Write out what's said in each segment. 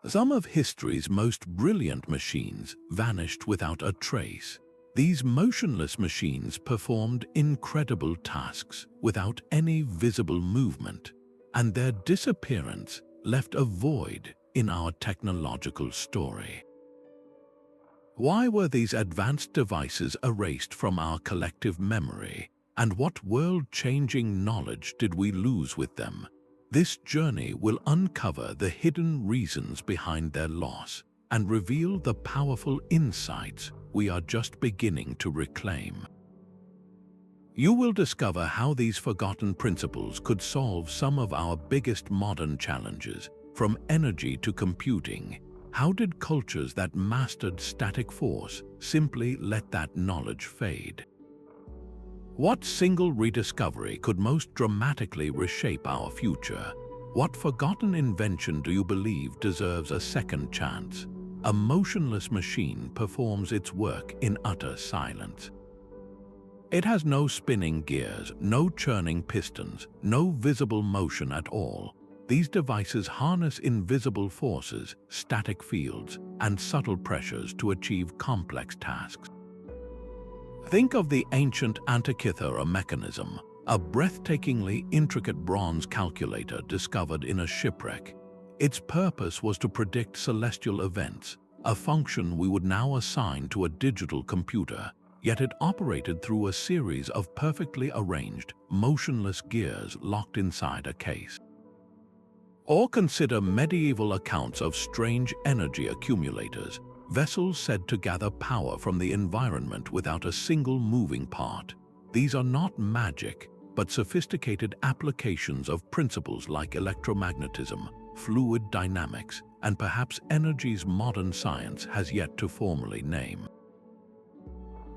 Some of history's most brilliant machines vanished without a trace. These motionless machines performed incredible tasks without any visible movement, and their disappearance left a void in our technological story. Why were these advanced devices erased from our collective memory, and what world-changing knowledge did we lose with them? This journey will uncover the hidden reasons behind their loss and reveal the powerful insights we are just beginning to reclaim. You will discover how these forgotten principles could solve some of our biggest modern challenges, from energy to computing. How did cultures that mastered static force simply let that knowledge fade? What single rediscovery could most dramatically reshape our future? What forgotten invention do you believe deserves a second chance? A motionless machine performs its work in utter silence. It has no spinning gears, no churning pistons, no visible motion at all. These devices harness invisible forces, static fields, and subtle pressures to achieve complex tasks. Think of the ancient Antikythera mechanism, a breathtakingly intricate bronze calculator discovered in a shipwreck. Its purpose was to predict celestial events, a function we would now assign to a digital computer, yet it operated through a series of perfectly arranged, motionless gears locked inside a case. Or consider medieval accounts of strange energy accumulators, vessels said to gather power from the environment without a single moving part. These are not magic, but sophisticated applications of principles like electromagnetism, fluid dynamics, and perhaps energy's modern science has yet to formally name.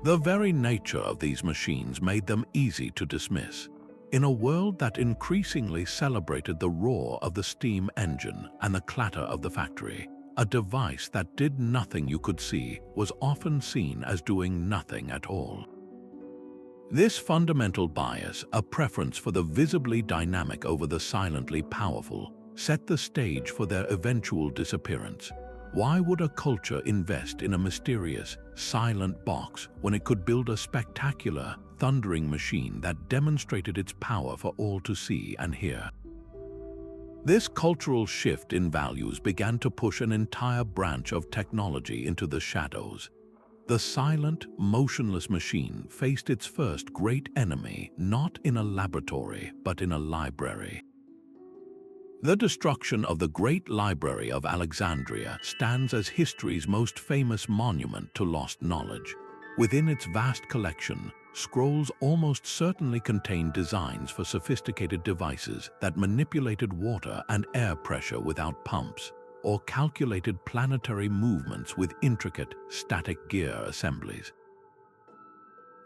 The very nature of these machines made them easy to dismiss. In a world that increasingly celebrated the roar of the steam engine and the clatter of the factory, a device that did nothing you could see was often seen as doing nothing at all. This fundamental bias, a preference for the visibly dynamic over the silently powerful, set the stage for their eventual disappearance. Why would a culture invest in a mysterious, silent box when it could build a spectacular, thundering machine that demonstrated its power for all to see and hear? This cultural shift in values began to push an entire branch of technology into the shadows. The silent, motionless machine faced its first great enemy not in a laboratory but in a library. The destruction of the Great Library of Alexandria stands as history's most famous monument to lost knowledge. Within its vast collection, scrolls almost certainly contained designs for sophisticated devices that manipulated water and air pressure without pumps, or calculated planetary movements with intricate, static gear assemblies.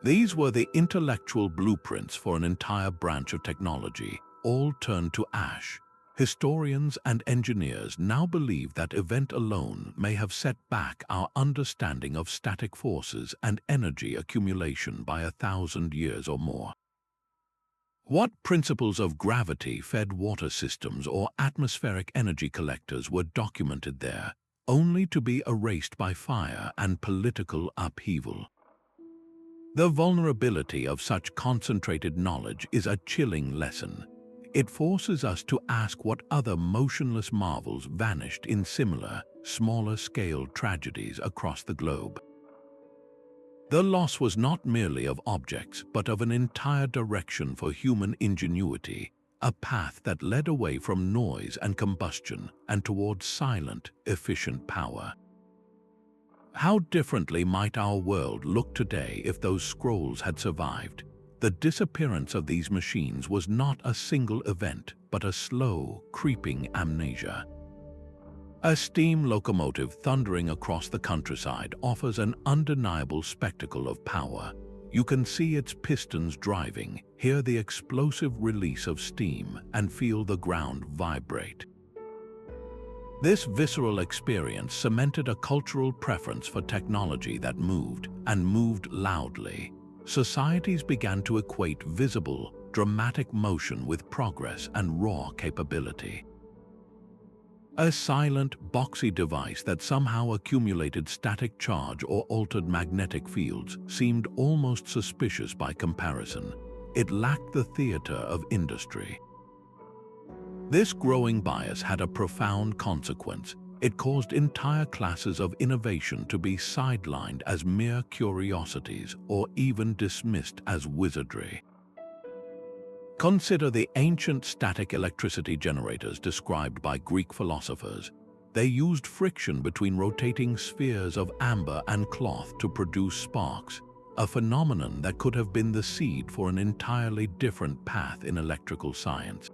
These were the intellectual blueprints for an entire branch of technology, all turned to ash. Historians and engineers now believe that event alone may have set back our understanding of static forces and energy accumulation by 1,000 years or more. What principles of gravity fed water systems or atmospheric energy collectors were documented there, only to be erased by fire and political upheaval? The vulnerability of such concentrated knowledge is a chilling lesson. It forces us to ask what other motionless marvels vanished in similar, smaller-scale tragedies across the globe. The loss was not merely of objects, but of an entire direction for human ingenuity, a path that led away from noise and combustion and towards silent, efficient power. How differently might our world look today if those scrolls had survived? The disappearance of these machines was not a single event, but a slow, creeping amnesia. A steam locomotive thundering across the countryside offers an undeniable spectacle of power. You can see its pistons driving, hear the explosive release of steam, and feel the ground vibrate. This visceral experience cemented a cultural preference for technology that moved, and moved loudly. Societies began to equate visible, dramatic motion with progress and raw capability. A silent, boxy device that somehow accumulated static charge or altered magnetic fields seemed almost suspicious by comparison. It lacked the theater of industry. This growing bias had a profound consequence. It caused entire classes of innovation to be sidelined as mere curiosities or even dismissed as wizardry. Consider the ancient static electricity generators described by Greek philosophers. They used friction between rotating spheres of amber and cloth to produce sparks, a phenomenon that could have been the seed for an entirely different path in electrical science.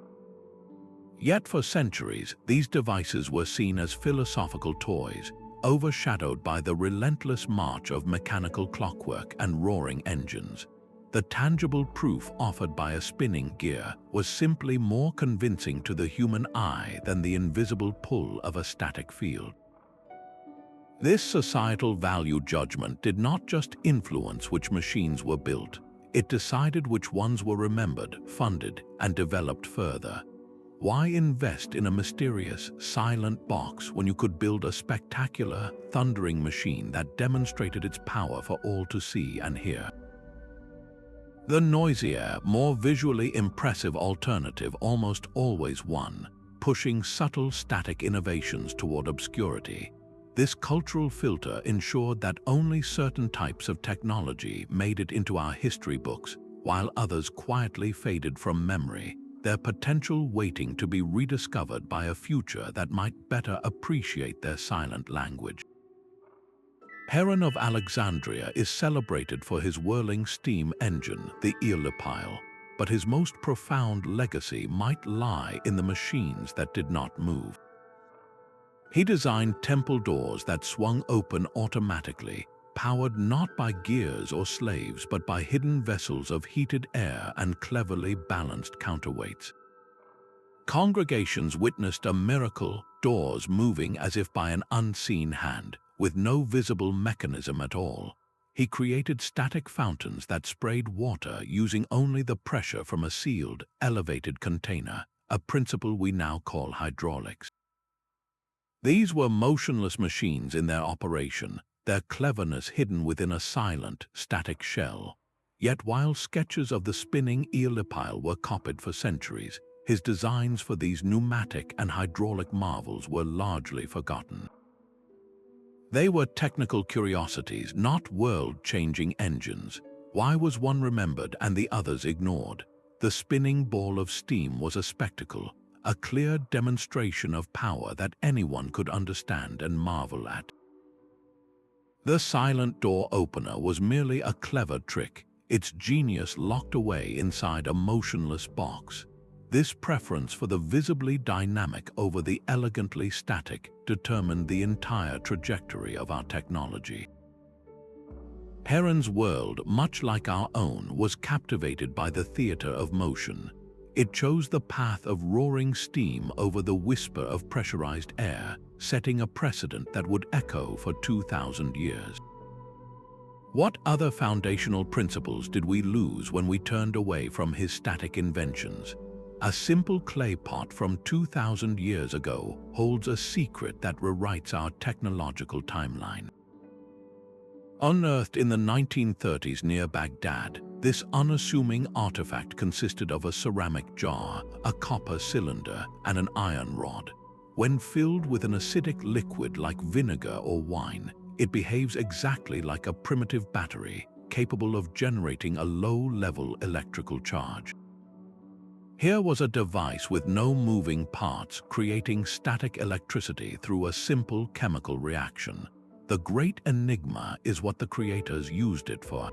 Yet for centuries, these devices were seen as philosophical toys, overshadowed by the relentless march of mechanical clockwork and roaring engines. The tangible proof offered by a spinning gear was simply more convincing to the human eye than the invisible pull of a static field. This societal value judgment did not just influence which machines were built, it decided which ones were remembered, funded, and developed further. Why invest in a mysterious, silent box when you could build a spectacular, thundering machine that demonstrated its power for all to see and hear? The noisier, more visually impressive alternative almost always won, pushing subtle static innovations toward obscurity. This cultural filter ensured that only certain types of technology made it into our history books, while others quietly faded from memory, their potential waiting to be rediscovered by a future that might better appreciate their silent language. Heron of Alexandria is celebrated for his whirling steam engine, the Electroculture, but his most profound legacy might lie in the machines that did not move. He designed temple doors that swung open automatically, powered not by gears or slaves but by hidden vessels of heated air and cleverly balanced counterweights. Congregations witnessed a miracle, doors moving as if by an unseen hand, with no visible mechanism at all. He created static fountains that sprayed water using only the pressure from a sealed, elevated container, a principle we now call hydraulics. These were motionless machines in their operation, their cleverness hidden within a silent, static shell. Yet while sketches of the spinning Electroculture were copied for centuries, his designs for these pneumatic and hydraulic marvels were largely forgotten. They were technical curiosities, not world-changing engines. Why was one remembered and the others ignored? The spinning ball of steam was a spectacle, a clear demonstration of power that anyone could understand and marvel at. The silent door opener was merely a clever trick, its genius locked away inside a motionless box. This preference for the visibly dynamic over the elegantly static determined the entire trajectory of our technology. Heron's world, much like our own, was captivated by the theater of motion. It chose the path of roaring steam over the whisper of pressurized air, setting a precedent that would echo for 2,000 years. What other foundational principles did we lose when we turned away from his static inventions? A simple clay pot from 2,000 years ago holds a secret that rewrites our technological timeline. Unearthed in the 1930s near Baghdad, this unassuming artifact consisted of a ceramic jar, a copper cylinder, and an iron rod. When filled with an acidic liquid like vinegar or wine, it behaves exactly like a primitive battery, capable of generating a low-level electrical charge. Here was a device with no moving parts, creating static electricity through a simple chemical reaction. The great enigma is what the creators used it for.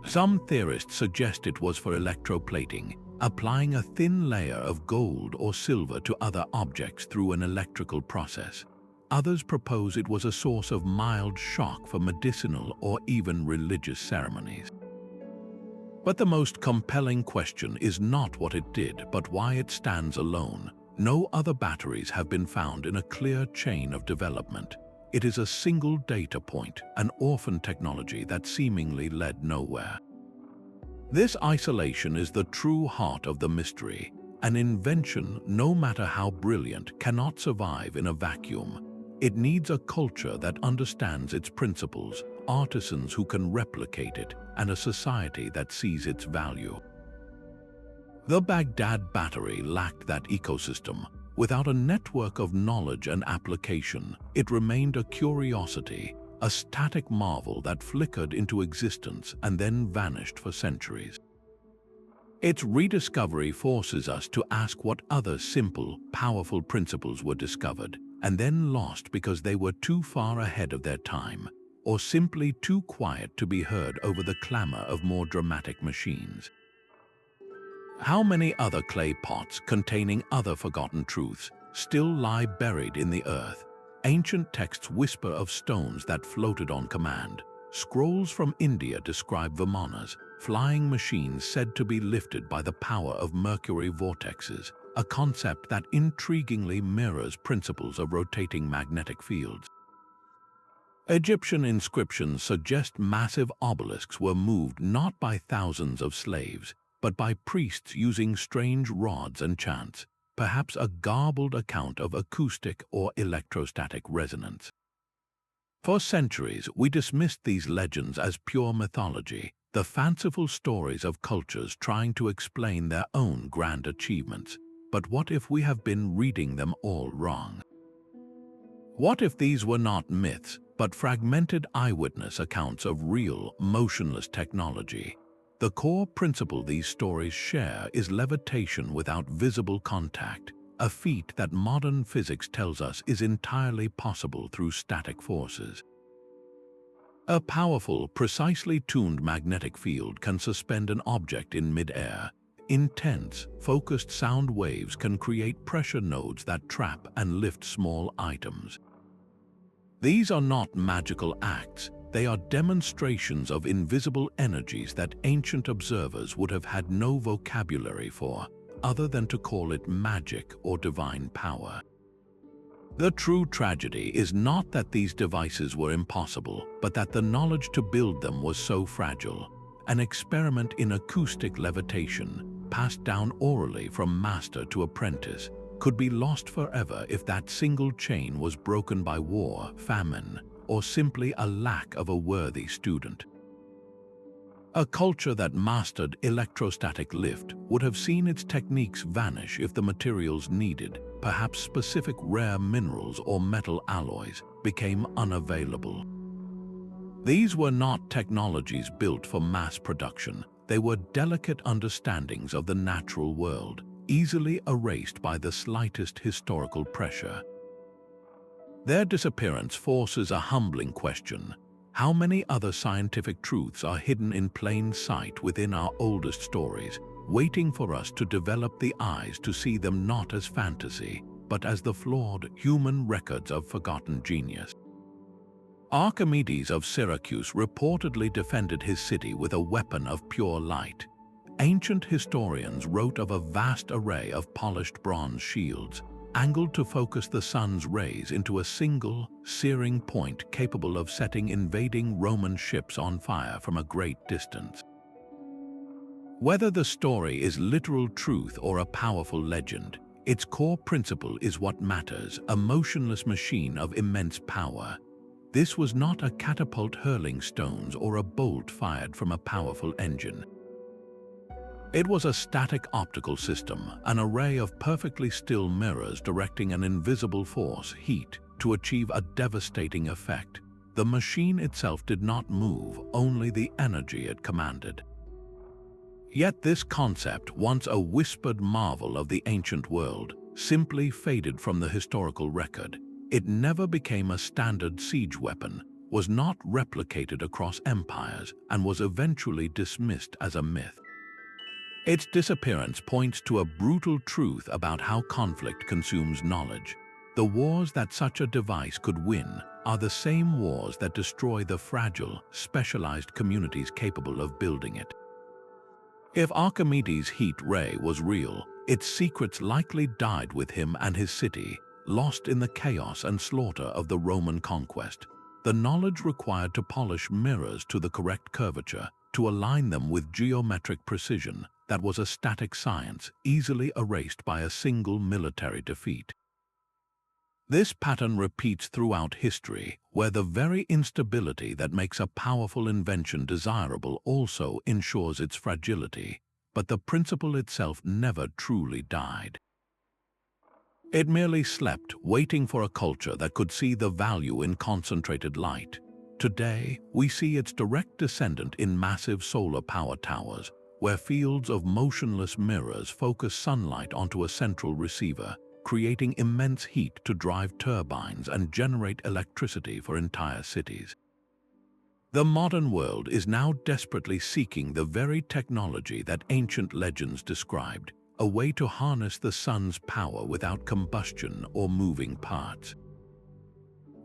Some theorists suggest it was for electroplating, applying a thin layer of gold or silver to other objects through an electrical process. Others propose it was a source of mild shock for medicinal or even religious ceremonies. But the most compelling question is not what it did, but why it stands alone. No other batteries have been found in a clear chain of development. It is a single data point, an orphan technology that seemingly led nowhere. This isolation is the true heart of the mystery. An invention, no matter how brilliant, cannot survive in a vacuum. It needs a culture that understands its principles, artisans who can replicate it, and a society that sees its value. The Baghdad battery lacked that ecosystem. Without a network of knowledge and application, it remained a curiosity, a static marvel that flickered into existence and then vanished for centuries. Its rediscovery forces us to ask what other simple, powerful principles were discovered and then lost because they were too far ahead of their time, or simply too quiet to be heard over the clamor of more dramatic machines. How many other clay pots containing other forgotten truths still lie buried in the earth? Ancient texts whisper of stones that floated on command. Scrolls from India describe vimanas, flying machines said to be lifted by the power of mercury vortexes, a concept that intriguingly mirrors principles of rotating magnetic fields. Egyptian inscriptions suggest massive obelisks were moved not by thousands of slaves, but by priests using strange rods and chants, perhaps a garbled account of acoustic or electrostatic resonance. For centuries, we dismissed these legends as pure mythology, the fanciful stories of cultures trying to explain their own grand achievements. But what if we have been reading them all wrong? What if these were not myths, but fragmented eyewitness accounts of real, motionless technology? The core principle these stories share is levitation without visible contact, a feat that modern physics tells us is entirely possible through static forces. A powerful, precisely tuned magnetic field can suspend an object in mid-air. Intense, focused sound waves can create pressure nodes that trap and lift small items. These are not magical acts, they are demonstrations of invisible energies that ancient observers would have had no vocabulary for, other than to call it magic or divine power. The true tragedy is not that these devices were impossible, but that the knowledge to build them was so fragile. An experiment in acoustic levitation, passed down orally from master to apprentice, could be lost forever if that single chain was broken by war, famine, or simply a lack of a worthy student. A culture that mastered electrostatic lift would have seen its techniques vanish if the materials needed, perhaps specific rare minerals or metal alloys, became unavailable. These were not technologies built for mass production. They were delicate understandings of the natural world, easily erased by the slightest historical pressure. Their disappearance forces a humbling question. How many other scientific truths are hidden in plain sight within our oldest stories, waiting for us to develop the eyes to see them not as fantasy, but as the flawed human records of forgotten genius? Archimedes of Syracuse reportedly defended his city with a weapon of pure light. Ancient historians wrote of a vast array of polished bronze shields, angled to focus the sun's rays into a single, searing point capable of setting invading Roman ships on fire from a great distance. Whether the story is literal truth or a powerful legend, its core principle is what matters: a motionless machine of immense power. This was not a catapult hurling stones or a bolt fired from a powerful engine. It was a static optical system, an array of perfectly still mirrors directing an invisible force, heat, to achieve a devastating effect. The machine itself did not move, only the energy it commanded. Yet this concept, once a whispered marvel of the ancient world, simply faded from the historical record. It never became a standard siege weapon, was not replicated across empires, and was eventually dismissed as a myth. Its disappearance points to a brutal truth about how conflict consumes knowledge. The wars that such a device could win are the same wars that destroy the fragile, specialized communities capable of building it. If Archimedes' heat ray was real, its secrets likely died with him and his city, lost in the chaos and slaughter of the Roman conquest. The knowledge required to polish mirrors to the correct curvature, to align them with geometric precision, that was a static science easily erased by a single military defeat. This pattern repeats throughout history, where the very instability that makes a powerful invention desirable also ensures its fragility, but the principle itself never truly died. It merely slept, waiting for a culture that could see the value in concentrated light. Today, we see its direct descendant in massive solar power towers, where fields of motionless mirrors focus sunlight onto a central receiver, creating immense heat to drive turbines and generate electricity for entire cities. The modern world is now desperately seeking the very technology that ancient legends described, a way to harness the sun's power without combustion or moving parts.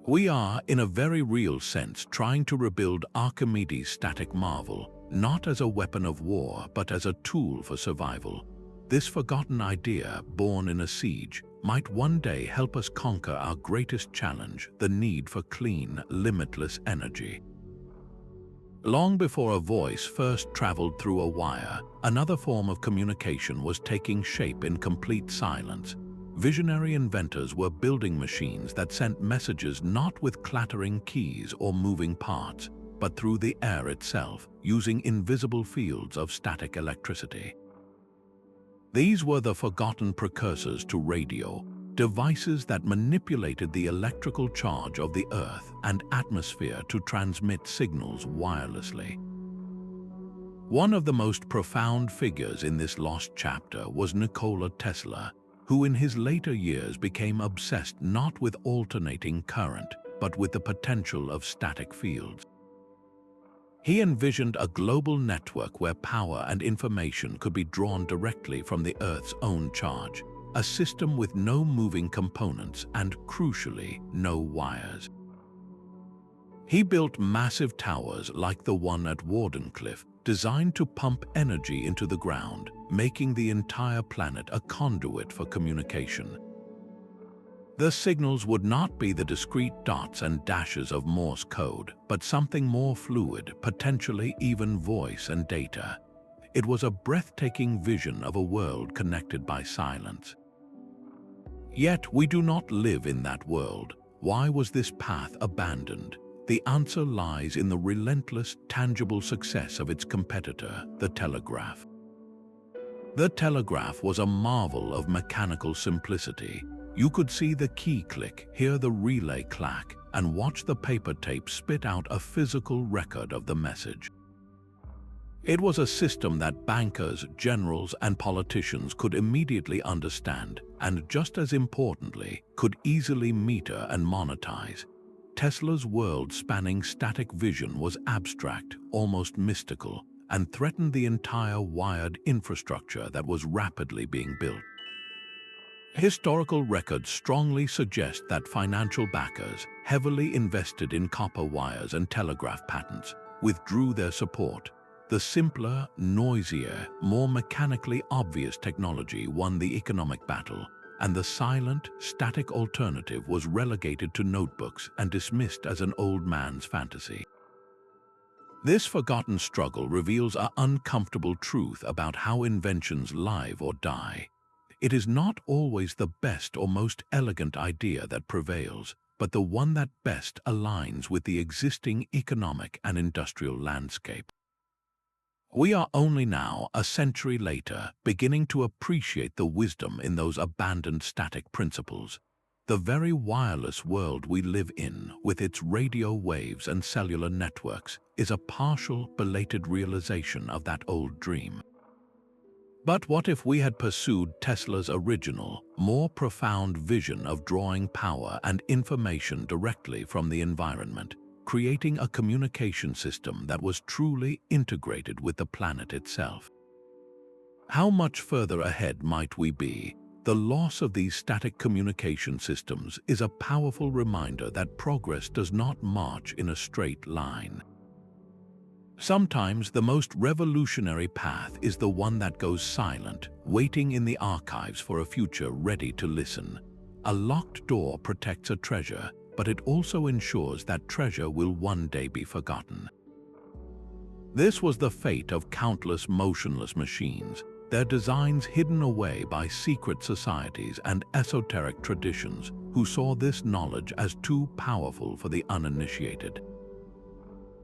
We are, in a very real sense, trying to rebuild Archimedes' static marvel, not as a weapon of war, but as a tool for survival. This forgotten idea, born in a siege, might one day help us conquer our greatest challenge, the need for clean, limitless energy. Long before a voice first traveled through a wire, another form of communication was taking shape in complete silence. Visionary inventors were building machines that sent messages not with clattering keys or moving parts, but through the air itself, using invisible fields of static electricity. These were the forgotten precursors to radio, devices that manipulated the electrical charge of the Earth and atmosphere to transmit signals wirelessly. One of the most profound figures in this lost chapter was Nikola Tesla, who in his later years became obsessed not with alternating current, but with the potential of static fields. He envisioned a global network where power and information could be drawn directly from the Earth's own charge, a system with no moving components and, crucially, no wires. He built massive towers like the one at Wardenclyffe, designed to pump energy into the ground, making the entire planet a conduit for communication. The signals would not be the discrete dots and dashes of Morse code, but something more fluid, potentially even voice and data. It was a breathtaking vision of a world connected by silence. Yet we do not live in that world. Why was this path abandoned? The answer lies in the relentless, tangible success of its competitor, the telegraph. The telegraph was a marvel of mechanical simplicity. You could see the key click, hear the relay clack, and watch the paper tape spit out a physical record of the message. It was a system that bankers, generals, and politicians could immediately understand, and just as importantly, could easily meter and monetize. Tesla's world-spanning static vision was abstract, almost mystical, and threatened the entire wired infrastructure that was rapidly being built. Historical records strongly suggest that financial backers, heavily invested in copper wires and telegraph patents, withdrew their support. The simpler, noisier, more mechanically obvious technology won the economic battle, and the silent, static alternative was relegated to notebooks and dismissed as an old man's fantasy. This forgotten struggle reveals an uncomfortable truth about how inventions live or die. It is not always the best or most elegant idea that prevails, but the one that best aligns with the existing economic and industrial landscape. We are only now, a century later, beginning to appreciate the wisdom in those abandoned static principles. The very wireless world we live in, with its radio waves and cellular networks, is a partial, belated realization of that old dream. But what if we had pursued Tesla's original, more profound vision of drawing power and information directly from the environment, creating a communication system that was truly integrated with the planet itself? How much further ahead might we be? The loss of these static communication systems is a powerful reminder that progress does not march in a straight line. Sometimes the most revolutionary path is the one that goes silent, waiting in the archives for a future ready to listen. A locked door protects a treasure, but it also ensures that treasure will one day be forgotten. This was the fate of countless motionless machines. their designs hidden away by secret societies and esoteric traditions who saw this knowledge as too powerful for the uninitiated.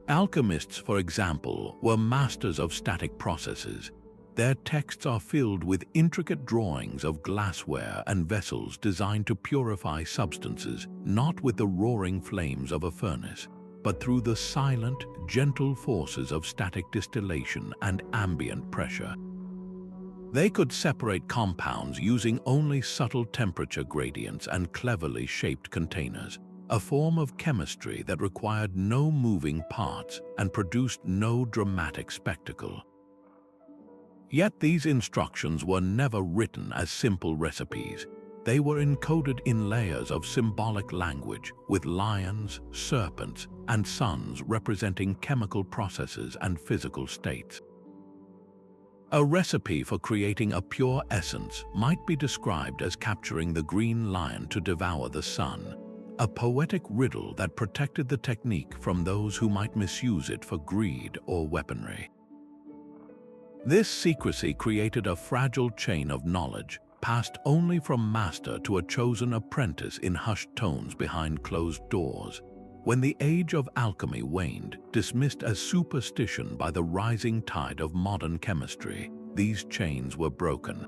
Alchemists, for example, were masters of static processes. Their texts are filled with intricate drawings of glassware and vessels designed to purify substances, not with the roaring flames of a furnace, but through the silent, gentle forces of static distillation and ambient pressure. They could separate compounds using only subtle temperature gradients and cleverly shaped containers, a form of chemistry that required no moving parts and produced no dramatic spectacle. Yet these instructions were never written as simple recipes. They were encoded in layers of symbolic language, with lions, serpents, and suns representing chemical processes and physical states. A recipe for creating a pure essence might be described as capturing the green lion to devour the sun, a poetic riddle that protected the technique from those who might misuse it for greed or weaponry. This secrecy created a fragile chain of knowledge, passed only from master to a chosen apprentice in hushed tones behind closed doors. When the age of alchemy waned, dismissed as superstition by the rising tide of modern chemistry, these chains were broken.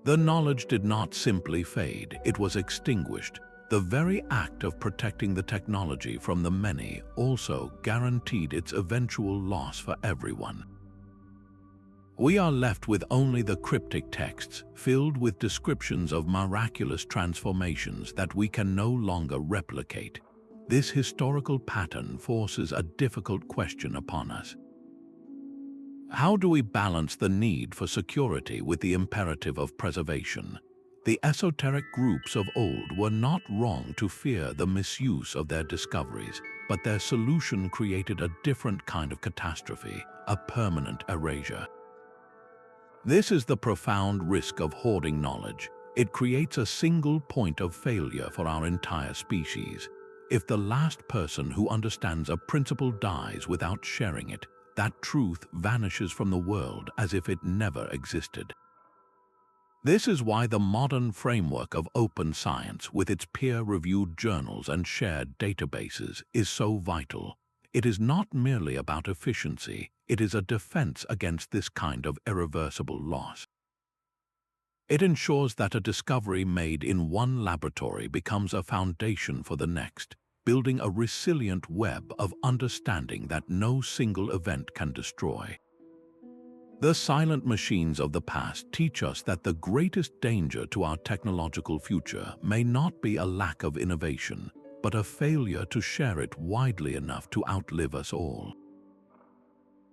The knowledge did not simply fade, it was extinguished. The very act of protecting the technology from the many also guaranteed its eventual loss for everyone. We are left with only the cryptic texts, filled with descriptions of miraculous transformations that we can no longer replicate. This historical pattern forces a difficult question upon us. How do we balance the need for security with the imperative of preservation? The esoteric groups of old were not wrong to fear the misuse of their discoveries, but their solution created a different kind of catastrophe, a permanent erasure. This is the profound risk of hoarding knowledge. It creates a single point of failure for our entire species. If the last person who understands a principle dies without sharing it, that truth vanishes from the world as if it never existed. This is why the modern framework of open science, with its peer-reviewed journals and shared databases, is so vital. It is not merely about efficiency, it is a defense against this kind of irreversible loss. It ensures that a discovery made in one laboratory becomes a foundation for the next, building a resilient web of understanding that no single event can destroy. The silent machines of the past teach us that the greatest danger to our technological future may not be a lack of innovation, but a failure to share it widely enough to outlive us all.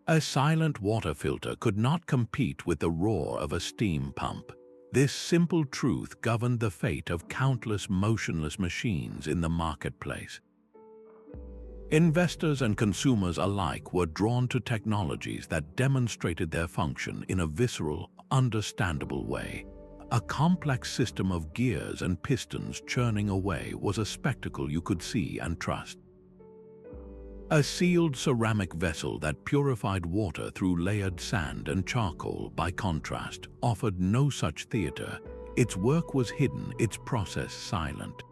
A silent water filter could not compete with the roar of a steam pump. This simple truth governed the fate of countless motionless machines in the marketplace. Investors and consumers alike were drawn to technologies that demonstrated their function in a visceral, understandable way. A complex system of gears and pistons churning away was a spectacle you could see and trust. A sealed ceramic vessel that purified water through layered sand and charcoal, by contrast, offered no such theater. Its work was hidden, its process silent.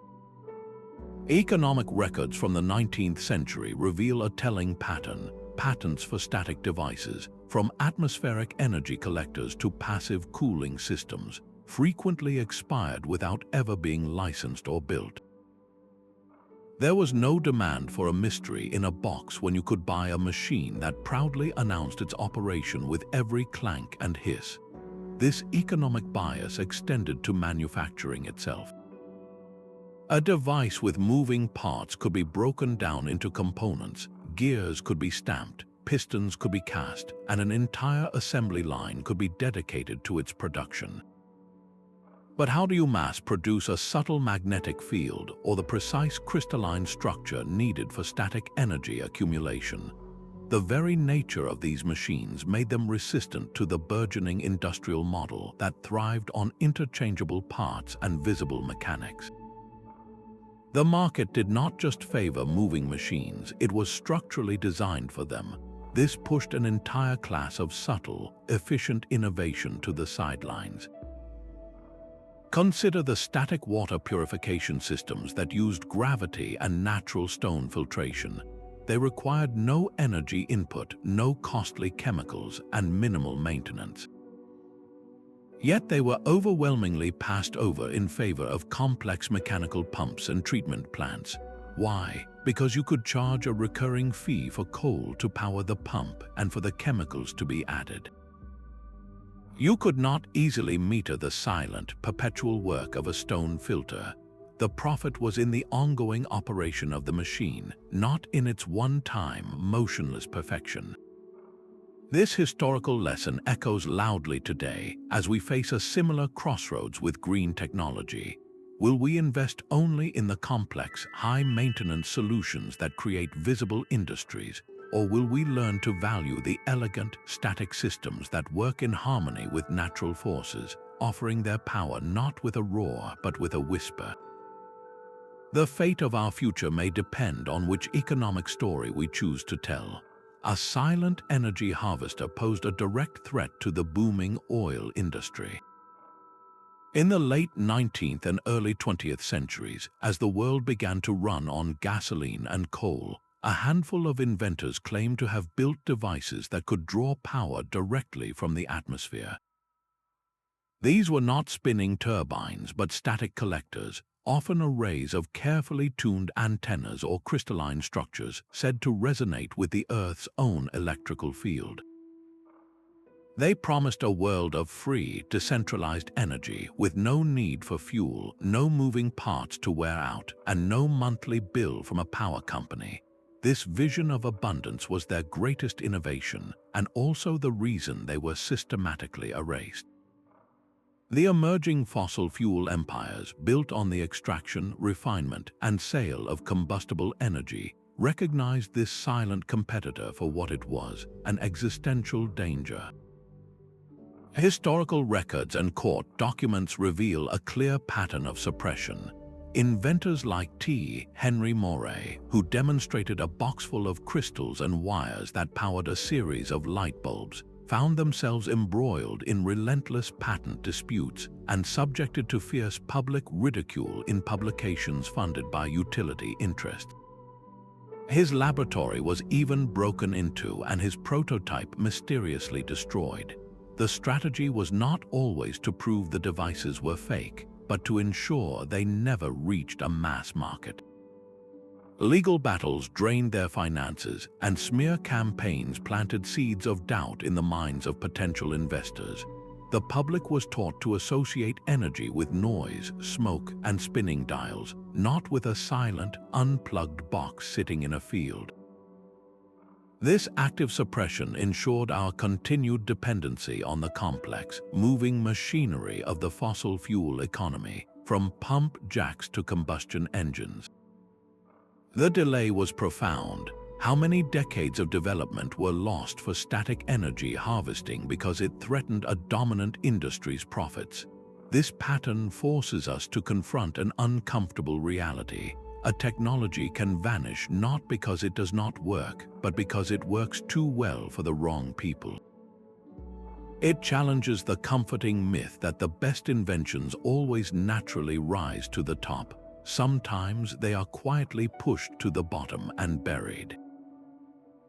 Economic records from the 19th century reveal a telling pattern. Patents for static devices, from atmospheric energy collectors to passive cooling systems, frequently expired without ever being licensed or built. There was no demand for a mystery in a box when you could buy a machine that proudly announced its operation with every clank and hiss. This economic bias extended to manufacturing itself. A device with moving parts could be broken down into components, gears could be stamped, pistons could be cast, and an entire assembly line could be dedicated to its production. But how do you mass-produce a subtle magnetic field or the precise crystalline structure needed for static energy accumulation? The very nature of these machines made them resistant to the burgeoning industrial model that thrived on interchangeable parts and visible mechanics. The market did not just favor moving machines, it was structurally designed for them. This pushed an entire class of subtle, efficient innovation to the sidelines. Consider the static water purification systems that used gravity and natural stone filtration. They required no energy input, no costly chemicals, and minimal maintenance. Yet they were overwhelmingly passed over in favor of complex mechanical pumps and treatment plants. Why? Because you could charge a recurring fee for coal to power the pump and for the chemicals to be added. You could not easily meter the silent, perpetual work of a stone filter. The profit was in the ongoing operation of the machine, not in its one-time, motionless perfection. This historical lesson echoes loudly today as we face a similar crossroads with green technology. Will we invest only in the complex, high-maintenance solutions that create visible industries, or will we learn to value the elegant, static systems that work in harmony with natural forces, offering their power not with a roar but with a whisper? The fate of our future may depend on which economic story we choose to tell. A silent energy harvester posed a direct threat to the booming oil industry. In the late 19th and early 20th centuries, as the world began to run on gasoline and coal, a handful of inventors claimed to have built devices that could draw power directly from the atmosphere. These were not spinning turbines but static collectors, often arrays of carefully tuned antennas or crystalline structures said to resonate with the Earth's own electrical field. They promised a world of free, decentralized energy with no need for fuel, no moving parts to wear out, and no monthly bill from a power company. This vision of abundance was their greatest innovation and also the reason they were systematically erased. The emerging fossil fuel empires, built on the extraction, refinement, and sale of combustible energy, recognized this silent competitor for what it was, an existential danger. Historical records and court documents reveal a clear pattern of suppression. Inventors like T. Henry Moray, who demonstrated a box full of crystals and wires that powered a series of light bulbs, found themselves embroiled in relentless patent disputes and subjected to fierce public ridicule in publications funded by utility interests. His laboratory was even broken into and his prototype mysteriously destroyed. The strategy was not always to prove the devices were fake, but to ensure they never reached a mass market. Legal battles drained their finances, and smear campaigns planted seeds of doubt in the minds of potential investors. The public was taught to associate energy with noise, smoke, and spinning dials, not with a silent, unplugged box sitting in a field. This active suppression ensured our continued dependency on the complex, moving machinery of the fossil fuel economy, from pump jacks to combustion engines. The delay was profound. How many decades of development were lost for static energy harvesting because it threatened a dominant industry's profits? This pattern forces us to confront an uncomfortable reality. A technology can vanish not because it does not work, but because it works too well for the wrong people. It challenges the comforting myth that the best inventions always naturally rise to the top. Sometimes they are quietly pushed to the bottom and buried.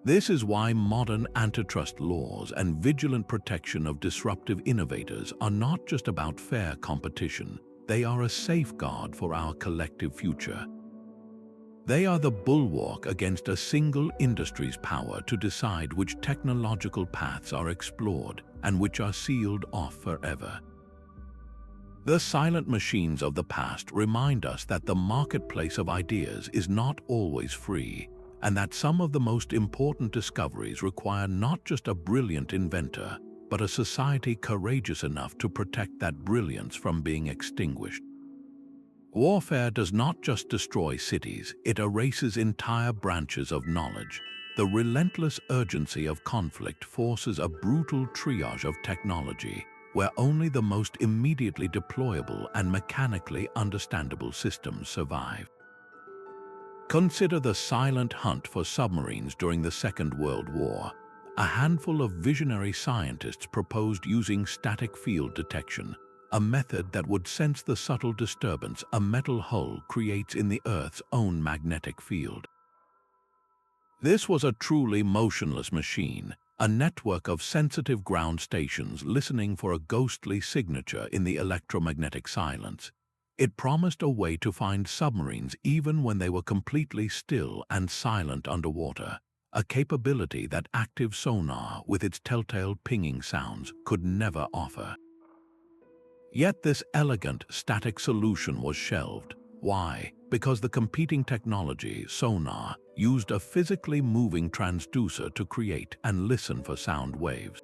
This is why modern antitrust laws and vigilant protection of disruptive innovators are not just about fair competition, they are a safeguard for our collective future. They are the bulwark against a single industry's power to decide which technological paths are explored and which are sealed off forever. The silent machines of the past remind us that the marketplace of ideas is not always free, and that some of the most important discoveries require not just a brilliant inventor, but a society courageous enough to protect that brilliance from being extinguished. Warfare does not just destroy cities, it erases entire branches of knowledge. The relentless urgency of conflict forces a brutal triage of technology, where only the most immediately deployable and mechanically understandable systems survive. Consider the silent hunt for submarines during the Second World War. a handful of visionary scientists proposed using static field detection, a method that would sense the subtle disturbance a metal hull creates in the Earth's own magnetic field. This was a truly motionless machine, a network of sensitive ground stations listening for a ghostly signature in the electromagnetic silence. It promised a way to find submarines even when they were completely still and silent underwater, a capability that active sonar with its telltale pinging sounds could never offer. Yet this elegant, static solution was shelved. Why? Because the competing technology, sonar, used a physically moving transducer to create and listen for sound waves.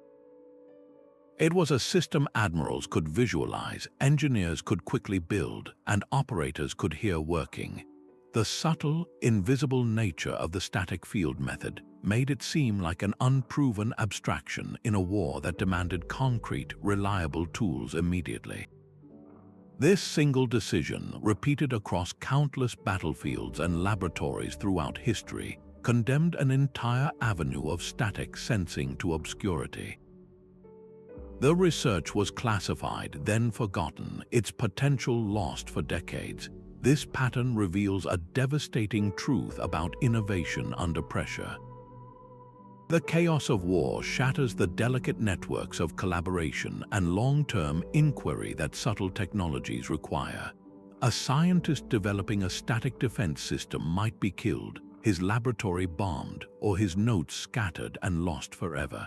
It was a system admirals could visualize, engineers could quickly build, and operators could hear working. The subtle, invisible nature of the static field method made it seem like an unproven abstraction in a war that demanded concrete, reliable tools immediately. This single decision, repeated across countless battlefields and laboratories throughout history, condemned an entire avenue of static sensing to obscurity. The research was classified, then forgotten, its potential lost for decades. This pattern reveals a devastating truth about innovation under pressure. The chaos of war shatters the delicate networks of collaboration and long-term inquiry that subtle technologies require. A scientist developing a static defense system might be killed, his laboratory bombed, or his notes scattered and lost forever.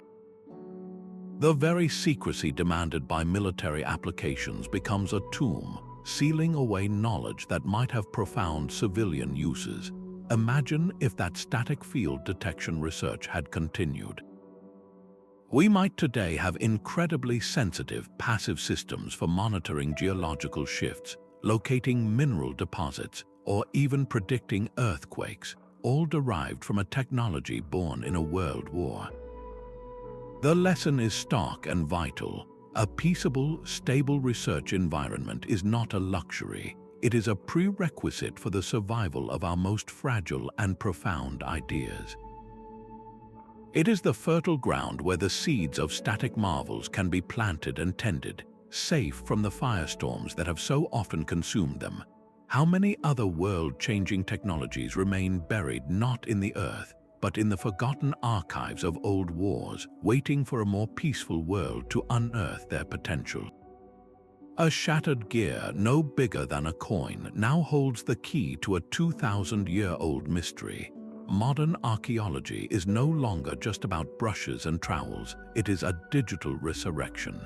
The very secrecy demanded by military applications becomes a tomb, sealing away knowledge that might have profound civilian uses. Imagine if that static field detection research had continued. We might today have incredibly sensitive, passive systems for monitoring geological shifts, locating mineral deposits, or even predicting earthquakes, all derived from a technology born in a world war. The lesson is stark and vital. A peaceable, stable research environment is not a luxury. It is a prerequisite for the survival of our most fragile and profound ideas. It is the fertile ground where the seeds of static marvels can be planted and tended, safe from the firestorms that have so often consumed them. How many other world-changing technologies remain buried not in the earth, but in the forgotten archives of old wars, waiting for a more peaceful world to unearth their potential? A shattered gear no bigger than a coin now holds the key to a 2,000-year-old mystery. Modern archaeology is no longer just about brushes and trowels, it is a digital resurrection.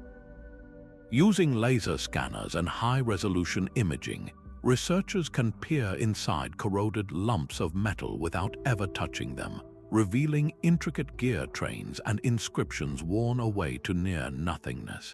Using laser scanners and high-resolution imaging, researchers can peer inside corroded lumps of metal without ever touching them, revealing intricate gear trains and inscriptions worn away to near nothingness.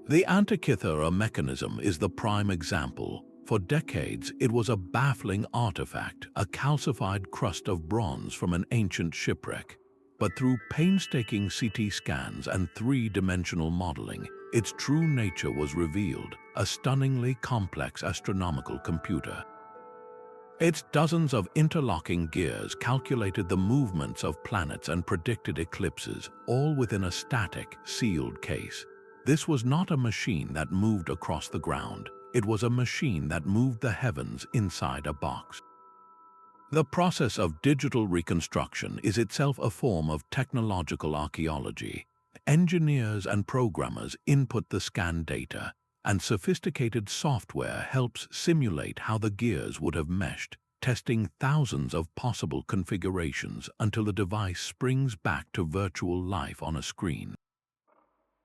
The Antikythera mechanism is the prime example. For decades, it was a baffling artifact, a calcified crust of bronze from an ancient shipwreck. But through painstaking CT scans and three-dimensional modeling, its true nature was revealed, a stunningly complex astronomical computer. Its dozens of interlocking gears calculated the movements of planets and predicted eclipses, all within a static, sealed case. This was not a machine that moved across the ground. It was a machine that moved the heavens inside a box. The process of digital reconstruction is itself a form of technological archaeology. Engineers and programmers input the scan data, and sophisticated software helps simulate how the gears would have meshed, testing thousands of possible configurations until the device springs back to virtual life on a screen.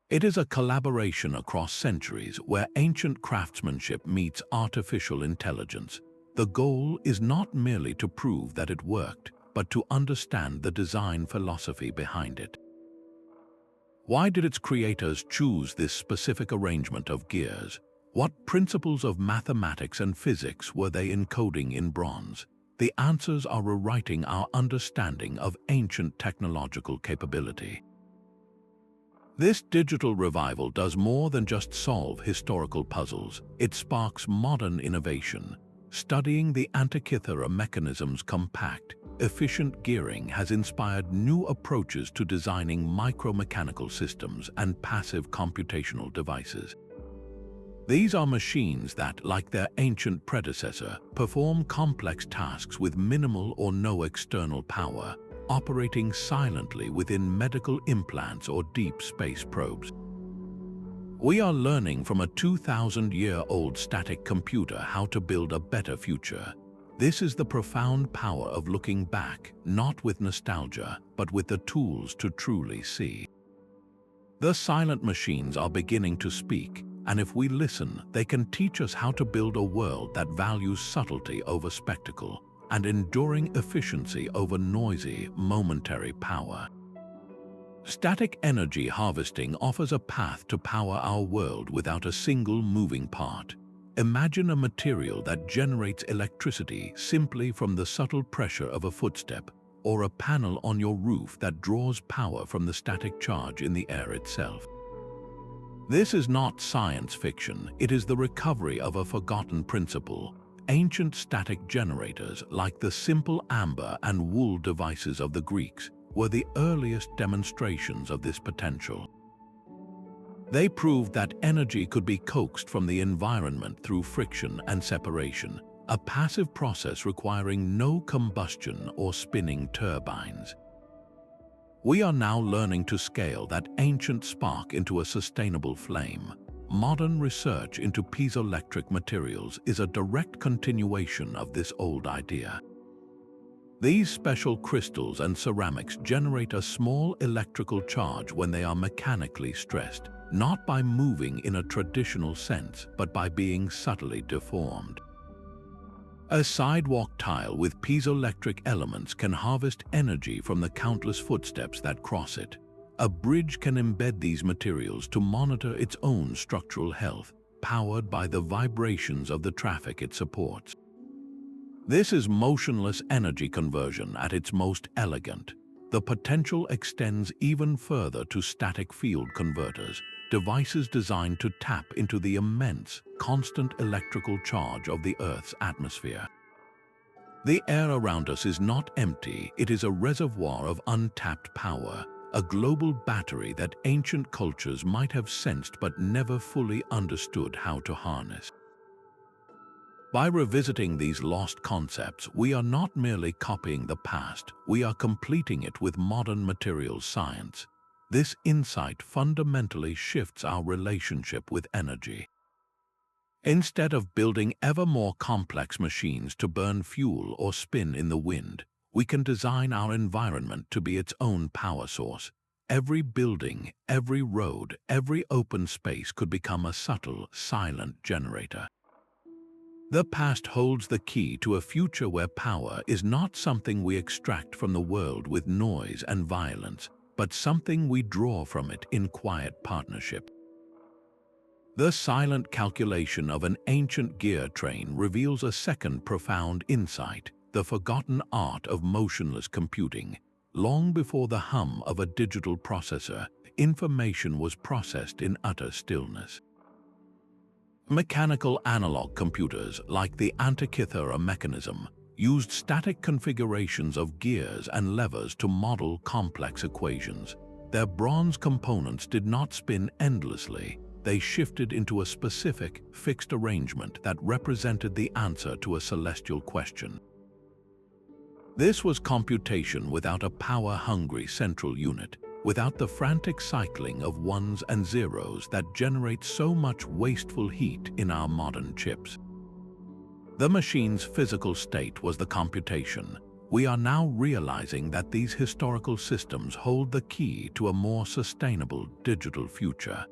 It is a collaboration across centuries where ancient craftsmanship meets artificial intelligence. The goal is not merely to prove that it worked, but to understand the design philosophy behind it. Why did its creators choose this specific arrangement of gears? What principles of mathematics and physics were they encoding in bronze? The answers are rewriting our understanding of ancient technological capability. This digital revival does more than just solve historical puzzles. It sparks modern innovation. Studying the Antikythera mechanism's compact, efficient gearing has inspired new approaches to designing micromechanical systems and passive computational devices. These are machines that, like their ancient predecessor, perform complex tasks with minimal or no external power, operating silently within medical implants or deep space probes. We are learning from a 2,000-year-old static computer how to build a better future. This is the profound power of looking back, not with nostalgia, but with the tools to truly see. The silent machines are beginning to speak, and if we listen, they can teach us how to build a world that values subtlety over spectacle and enduring efficiency over noisy, momentary power. Static energy harvesting offers a path to power our world without a single moving part. Imagine a material that generates electricity simply from the subtle pressure of a footstep, or a panel on your roof that draws power from the static charge in the air itself. This is not science fiction, it is the recovery of a forgotten principle. Ancient static generators, like the simple amber and wool devices of the Greeks, were the earliest demonstrations of this potential. They proved that energy could be coaxed from the environment through friction and separation, a passive process requiring no combustion or spinning turbines. We are now learning to scale that ancient spark into a sustainable flame. Modern research into piezoelectric materials is a direct continuation of this old idea. These special crystals and ceramics generate a small electrical charge when they are mechanically stressed, not by moving in a traditional sense, but by being subtly deformed. A sidewalk tile with piezoelectric elements can harvest energy from the countless footsteps that cross it. A bridge can embed these materials to monitor its own structural health, powered by the vibrations of the traffic it supports. This is motionless energy conversion at its most elegant. The potential extends even further to static field converters, devices designed to tap into the immense, constant electrical charge of the Earth's atmosphere. The air around us is not empty, it is a reservoir of untapped power, a global battery that ancient cultures might have sensed but never fully understood how to harness. By revisiting these lost concepts, we are not merely copying the past, we are completing it with modern materials science. This insight fundamentally shifts our relationship with energy. Instead of building ever more complex machines to burn fuel or spin in the wind, we can design our environment to be its own power source. Every building, every road, every open space could become a subtle, silent generator. The past holds the key to a future where power is not something we extract from the world with noise and violence, but something we draw from it in quiet partnership. The silent calculation of an ancient gear train reveals a second profound insight, the forgotten art of motionless computing. Long before the hum of a digital processor, information was processed in utter stillness. Mechanical analog computers, like the Antikythera mechanism, used static configurations of gears and levers to model complex equations. Their bronze components did not spin endlessly. They shifted into a specific, fixed arrangement that represented the answer to a celestial question. This was computation without a power-hungry central unit, without the frantic cycling of ones and zeros that generate so much wasteful heat in our modern chips. The machine's physical state was the computation. We are now realizing that these historical systems hold the key to a more sustainable digital future.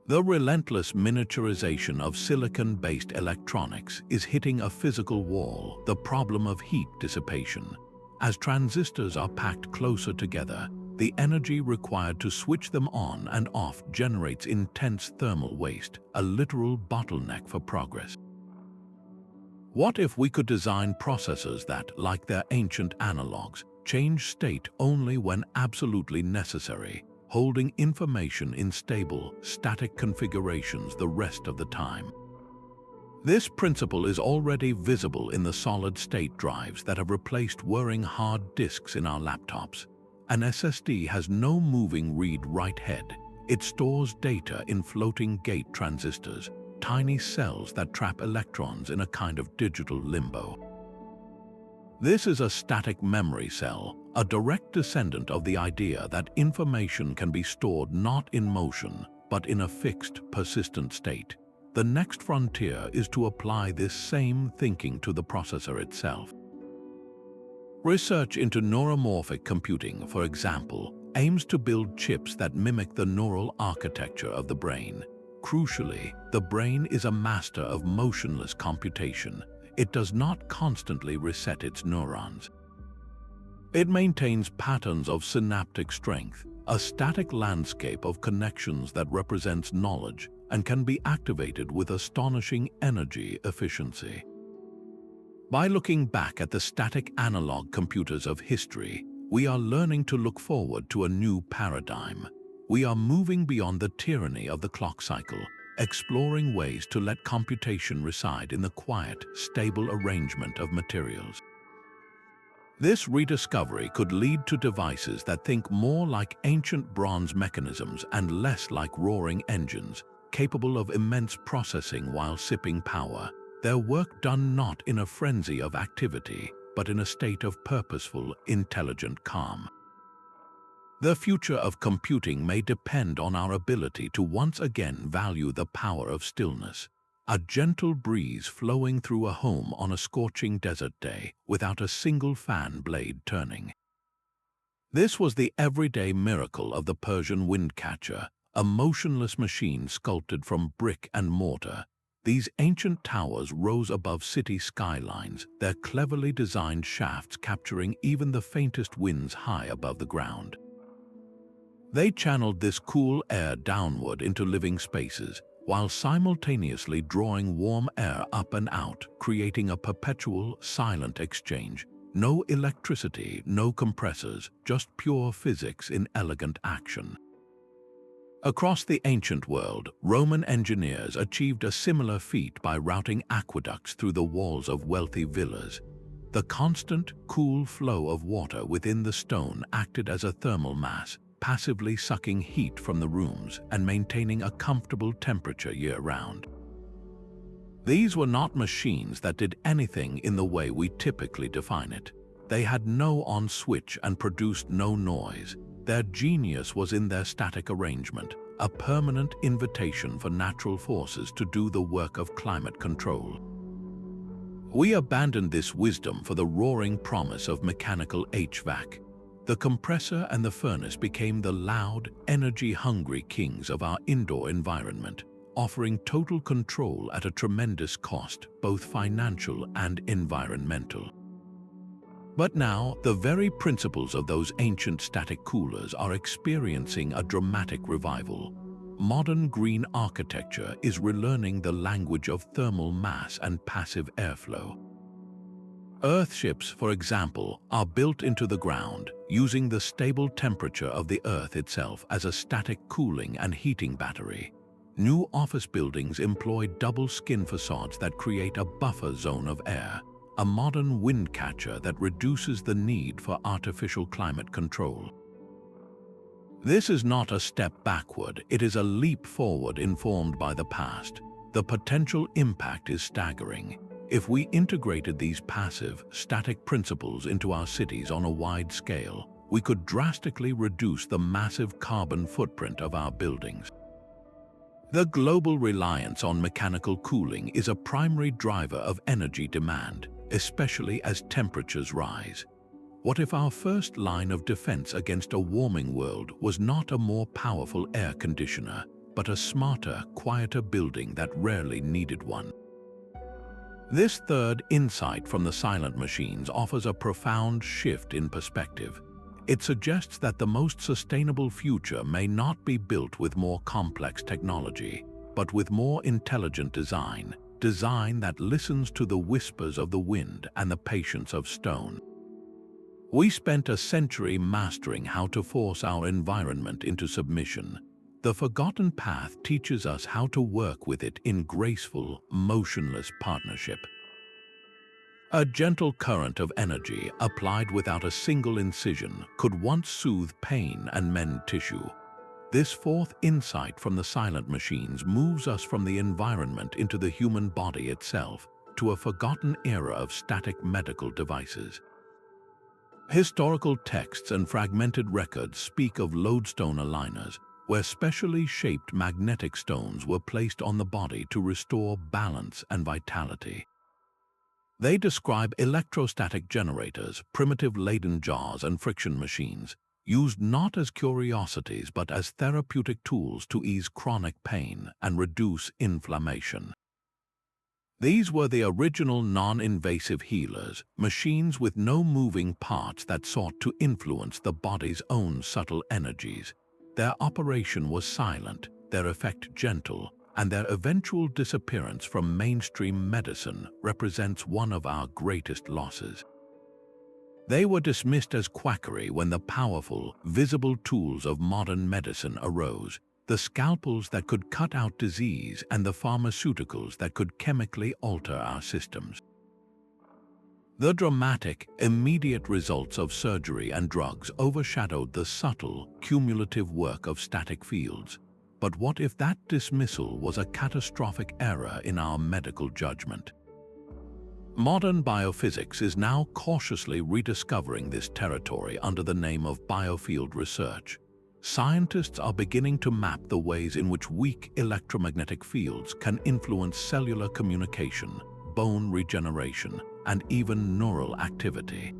The relentless miniaturization of silicon-based electronics is hitting a physical wall, the problem of heat dissipation. As transistors are packed closer together, the energy required to switch them on and off generates intense thermal waste, a literal bottleneck for progress. What if we could design processors that, like their ancient analogs, change state only when absolutely necessary, holding information in stable, static configurations the rest of the time? This principle is already visible in the solid-state drives that have replaced whirring hard disks in our laptops. An SSD has no moving read-write head. It stores data in floating gate transistors, tiny cells that trap electrons in a kind of digital limbo. This is a static memory cell, a direct descendant of the idea that information can be stored not in motion, but in a fixed, persistent state. The next frontier is to apply this same thinking to the processor itself. Research into neuromorphic computing, for example, aims to build chips that mimic the neural architecture of the brain. Crucially, the brain is a master of motionless computation. It does not constantly reset its neurons. It maintains patterns of synaptic strength, a static landscape of connections that represents knowledge and can be activated with astonishing energy efficiency. By looking back at the static analog computers of history, we are learning to look forward to a new paradigm. We are moving beyond the tyranny of the clock cycle, exploring ways to let computation reside in the quiet, stable arrangement of materials. This rediscovery could lead to devices that think more like ancient bronze mechanisms and less like roaring engines, capable of immense processing while sipping power, their work done not in a frenzy of activity, but in a state of purposeful, intelligent calm. The future of computing may depend on our ability to once again value the power of stillness, a gentle breeze flowing through a home on a scorching desert day without a single fan blade turning. This was the everyday miracle of the Persian windcatcher, a motionless machine sculpted from brick and mortar. These ancient towers rose above city skylines, their cleverly designed shafts capturing even the faintest winds high above the ground. They channeled this cool air downward into living spaces, while simultaneously drawing warm air up and out, creating a perpetual, silent exchange. No electricity, no compressors, just pure physics in elegant action. Across the ancient world, Roman engineers achieved a similar feat by routing aqueducts through the walls of wealthy villas. The constant, cool flow of water within the stone acted as a thermal mass, passively sucking heat from the rooms and maintaining a comfortable temperature year-round. These were not machines that did anything in the way we typically define it. They had no on switch and produced no noise. Their genius was in their static arrangement, a permanent invitation for natural forces to do the work of climate control. We abandoned this wisdom for the roaring promise of mechanical HVAC. The compressor and the furnace became the loud, energy-hungry kings of our indoor environment, offering total control at a tremendous cost, both financial and environmental. But now, the very principles of those ancient static coolers are experiencing a dramatic revival. Modern green architecture is relearning the language of thermal mass and passive airflow. Earthships, for example, are built into the ground, using the stable temperature of the Earth itself as a static cooling and heating battery. New office buildings employ double-skin facades that create a buffer zone of air, a modern wind catcher that reduces the need for artificial climate control. This is not a step backward, it is a leap forward informed by the past. The potential impact is staggering. If we integrated these passive, static principles into our cities on a wide scale, we could drastically reduce the massive carbon footprint of our buildings. The global reliance on mechanical cooling is a primary driver of energy demand, especially as temperatures rise. What if our first line of defense against a warming world was not a more powerful air conditioner, but a smarter, quieter building that rarely needed one? This third insight from the silent machines offers a profound shift in perspective. It suggests that the most sustainable future may not be built with more complex technology, but with more intelligent design that listens to the whispers of the wind and the patience of stone. We spent a century mastering how to force our environment into submission. the forgotten path teaches us how to work with it in graceful, motionless partnership. A gentle current of energy applied without a single incision could once soothe pain and mend tissue. This fourth insight from the silent machines moves us from the environment into the human body itself, to a forgotten era of static medical devices. Historical texts and fragmented records speak of lodestone aligners, where specially shaped magnetic stones were placed on the body to restore balance and vitality. They describe electrostatic generators, primitive Leyden jars, and friction machines, used not as curiosities but as therapeutic tools to ease chronic pain and reduce inflammation. These were the original non-invasive healers, machines with no moving parts that sought to influence the body's own subtle energies. Their operation was silent, their effect gentle, and their eventual disappearance from mainstream medicine represents one of our greatest losses. They were dismissed as quackery when the powerful, visible tools of modern medicine arose, the scalpels that could cut out disease and the pharmaceuticals that could chemically alter our systems. The dramatic, immediate results of surgery and drugs overshadowed the subtle, cumulative work of static fields. But what if that dismissal was a catastrophic error in our medical judgment? Modern biophysics is now cautiously rediscovering this territory under the name of biofield research. Scientists are beginning to map the ways in which weak electromagnetic fields can influence cellular communication, bone regeneration, and even neural activity.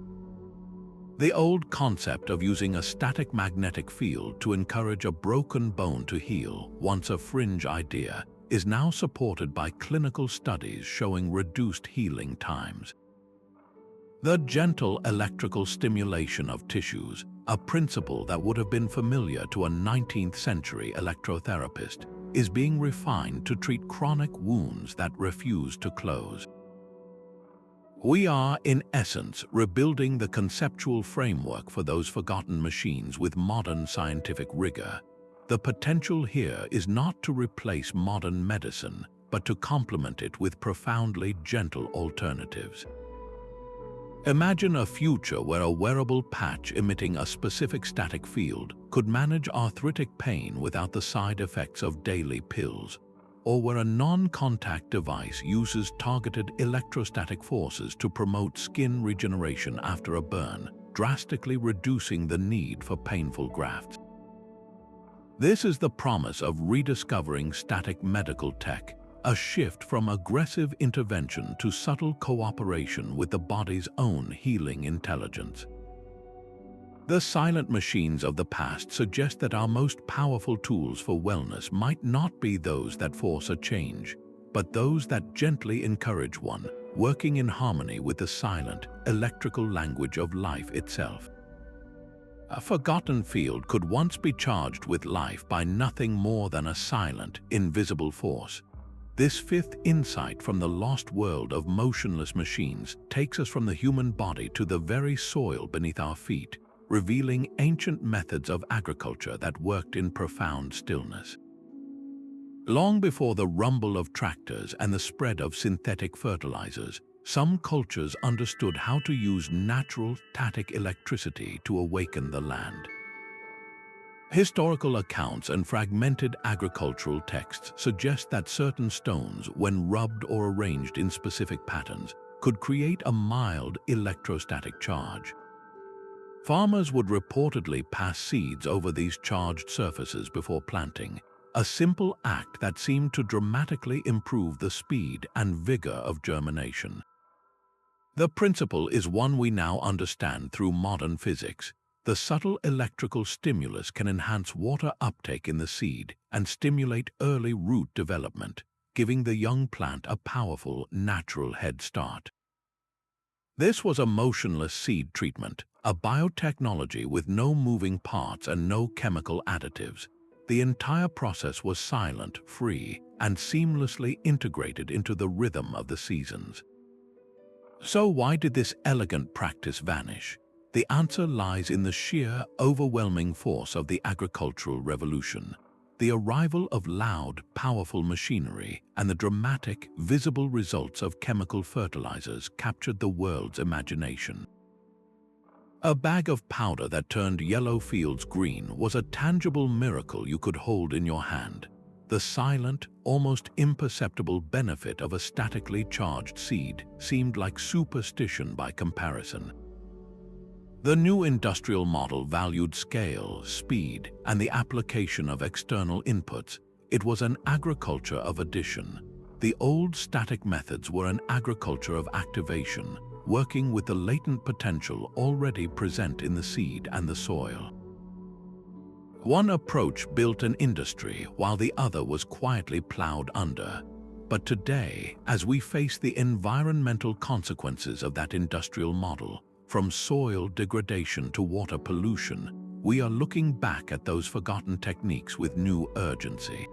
The old concept of using a static magnetic field to encourage a broken bone to heal, once a fringe idea, is now supported by clinical studies showing reduced healing times. The gentle electrical stimulation of tissues, a principle that would have been familiar to a 19th century electrotherapist, is being refined to treat chronic wounds that refuse to close. We are, in essence, rebuilding the conceptual framework for those forgotten machines with modern scientific rigor. The potential here is not to replace modern medicine, but to complement it with profoundly gentle alternatives. Imagine a future where a wearable patch emitting a specific static field could manage arthritic pain without the side effects of daily pills, or where a non-contact device uses targeted electrostatic forces to promote skin regeneration after a burn, drastically reducing the need for painful grafts. This is the promise of rediscovering static medical tech, a shift from aggressive intervention to subtle cooperation with the body's own healing intelligence. The silent machines of the past suggest that our most powerful tools for wellness might not be those that force a change, but those that gently encourage one, working in harmony with the silent, electrical language of life itself. A forgotten field could once be charged with life by nothing more than a silent, invisible force. This fifth insight from the lost world of motionless machines takes us from the human body to the very soil beneath our feet, revealing ancient methods of agriculture that worked in profound stillness. Long before the rumble of tractors and the spread of synthetic fertilizers, some cultures understood how to use natural static electricity to awaken the land. Historical accounts and fragmented agricultural texts suggest that certain stones, when rubbed or arranged in specific patterns, could create a mild electrostatic charge. Farmers would reportedly pass seeds over these charged surfaces before planting, a simple act that seemed to dramatically improve the speed and vigor of germination. The principle is one we now understand through modern physics. The subtle electrical stimulus can enhance water uptake in the seed and stimulate early root development, giving the young plant a powerful, natural head start. This was a motionless seed treatment, a biotechnology with no moving parts and no chemical additives. The entire process was silent, free, and seamlessly integrated into the rhythm of the seasons. So why did this elegant practice vanish? The answer lies in the sheer, overwhelming force of the agricultural revolution. the arrival of loud, powerful machinery and the dramatic, visible results of chemical fertilizers captured the world's imagination. A bag of powder that turned yellow fields green was a tangible miracle you could hold in your hand. The silent, almost imperceptible benefit of a statically charged seed seemed like superstition by comparison. The new industrial model valued scale, speed, and the application of external inputs. It was an agriculture of addition. The old static methods were an agriculture of activation, working with the latent potential already present in the seed and the soil. One approach built an industry while the other was quietly plowed under. But today, as we face the environmental consequences of that industrial model, from soil degradation to water pollution, we are looking back at those forgotten techniques with new urgency.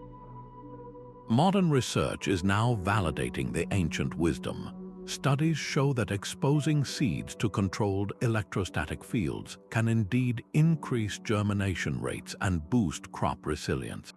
Modern research is now validating the ancient wisdom. Studies show that exposing seeds to controlled electrostatic fields can indeed increase germination rates and boost crop resilience.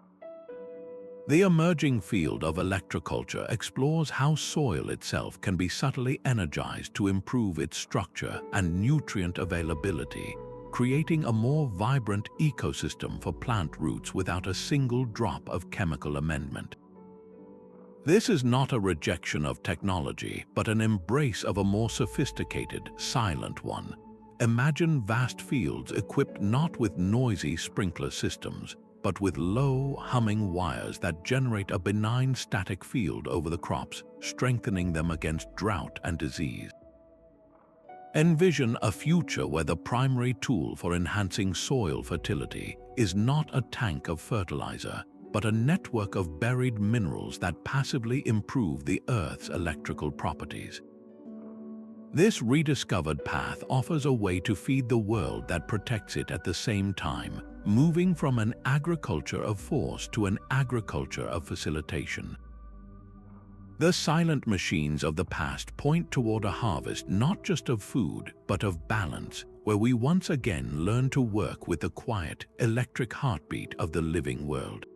The emerging field of electroculture explores how soil itself can be subtly energized to improve its structure and nutrient availability, creating a more vibrant ecosystem for plant roots without a single drop of chemical amendment. This is not a rejection of technology, but an embrace of a more sophisticated, silent one. Imagine vast fields equipped not with noisy sprinkler systems, but with low, humming wires that generate a benign static field over the crops, strengthening them against drought and disease. Envision a future where the primary tool for enhancing soil fertility is not a tank of fertilizer, but a network of buried minerals that passively improve the Earth's electrical properties. This rediscovered path offers a way to feed the world that protects it at the same time, moving from an agriculture of force to an agriculture of facilitation. The silent machines of the past point toward a harvest not just of food, but of balance, where we once again learn to work with the quiet, electric heartbeat of the living world.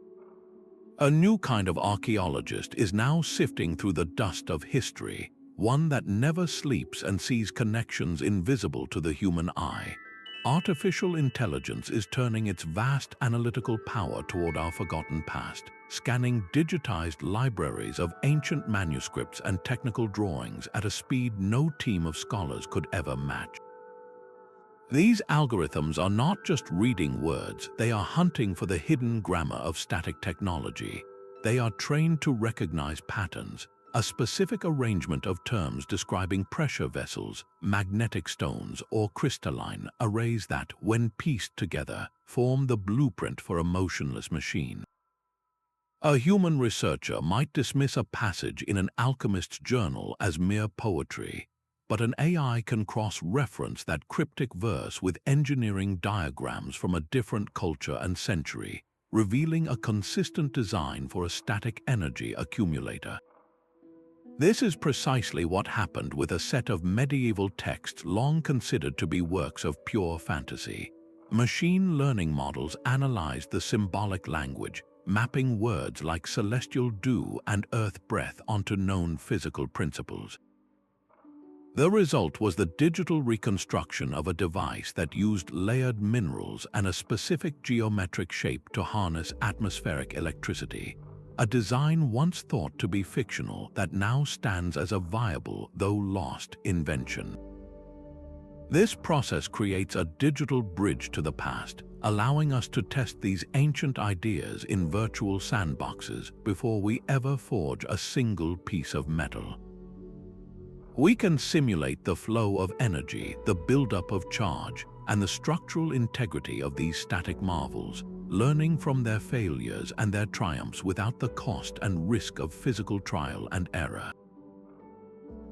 A new kind of archaeologist is now sifting through the dust of history, one that never sleeps and sees connections invisible to the human eye. Artificial intelligence is turning its vast analytical power toward our forgotten past, scanning digitized libraries of ancient manuscripts and technical drawings at a speed no team of scholars could ever match. These algorithms are not just reading words, they are hunting for the hidden grammar of static technology. They are trained to recognize patterns, a specific arrangement of terms describing pressure vessels, magnetic stones, or crystalline arrays that, when pieced together, form the blueprint for a motionless machine. A human researcher might dismiss a passage in an alchemist's journal as mere poetry, but an AI can cross-reference that cryptic verse with engineering diagrams from a different culture and century, revealing a consistent design for a static energy accumulator. This is precisely what happened with a set of medieval texts long considered to be works of pure fantasy. Machine learning models analyzed the symbolic language, mapping words like celestial dew and earth breath onto known physical principles. The result was the digital reconstruction of a device that used layered minerals and a specific geometric shape to harness atmospheric electricity, a design once thought to be fictional that now stands as a viable, though lost, invention. This process creates a digital bridge to the past, allowing us to test these ancient ideas in virtual sandboxes before we ever forge a single piece of metal. We can simulate the flow of energy, the buildup of charge, and the structural integrity of these static marvels, learning from their failures and their triumphs without the cost and risk of physical trial and error.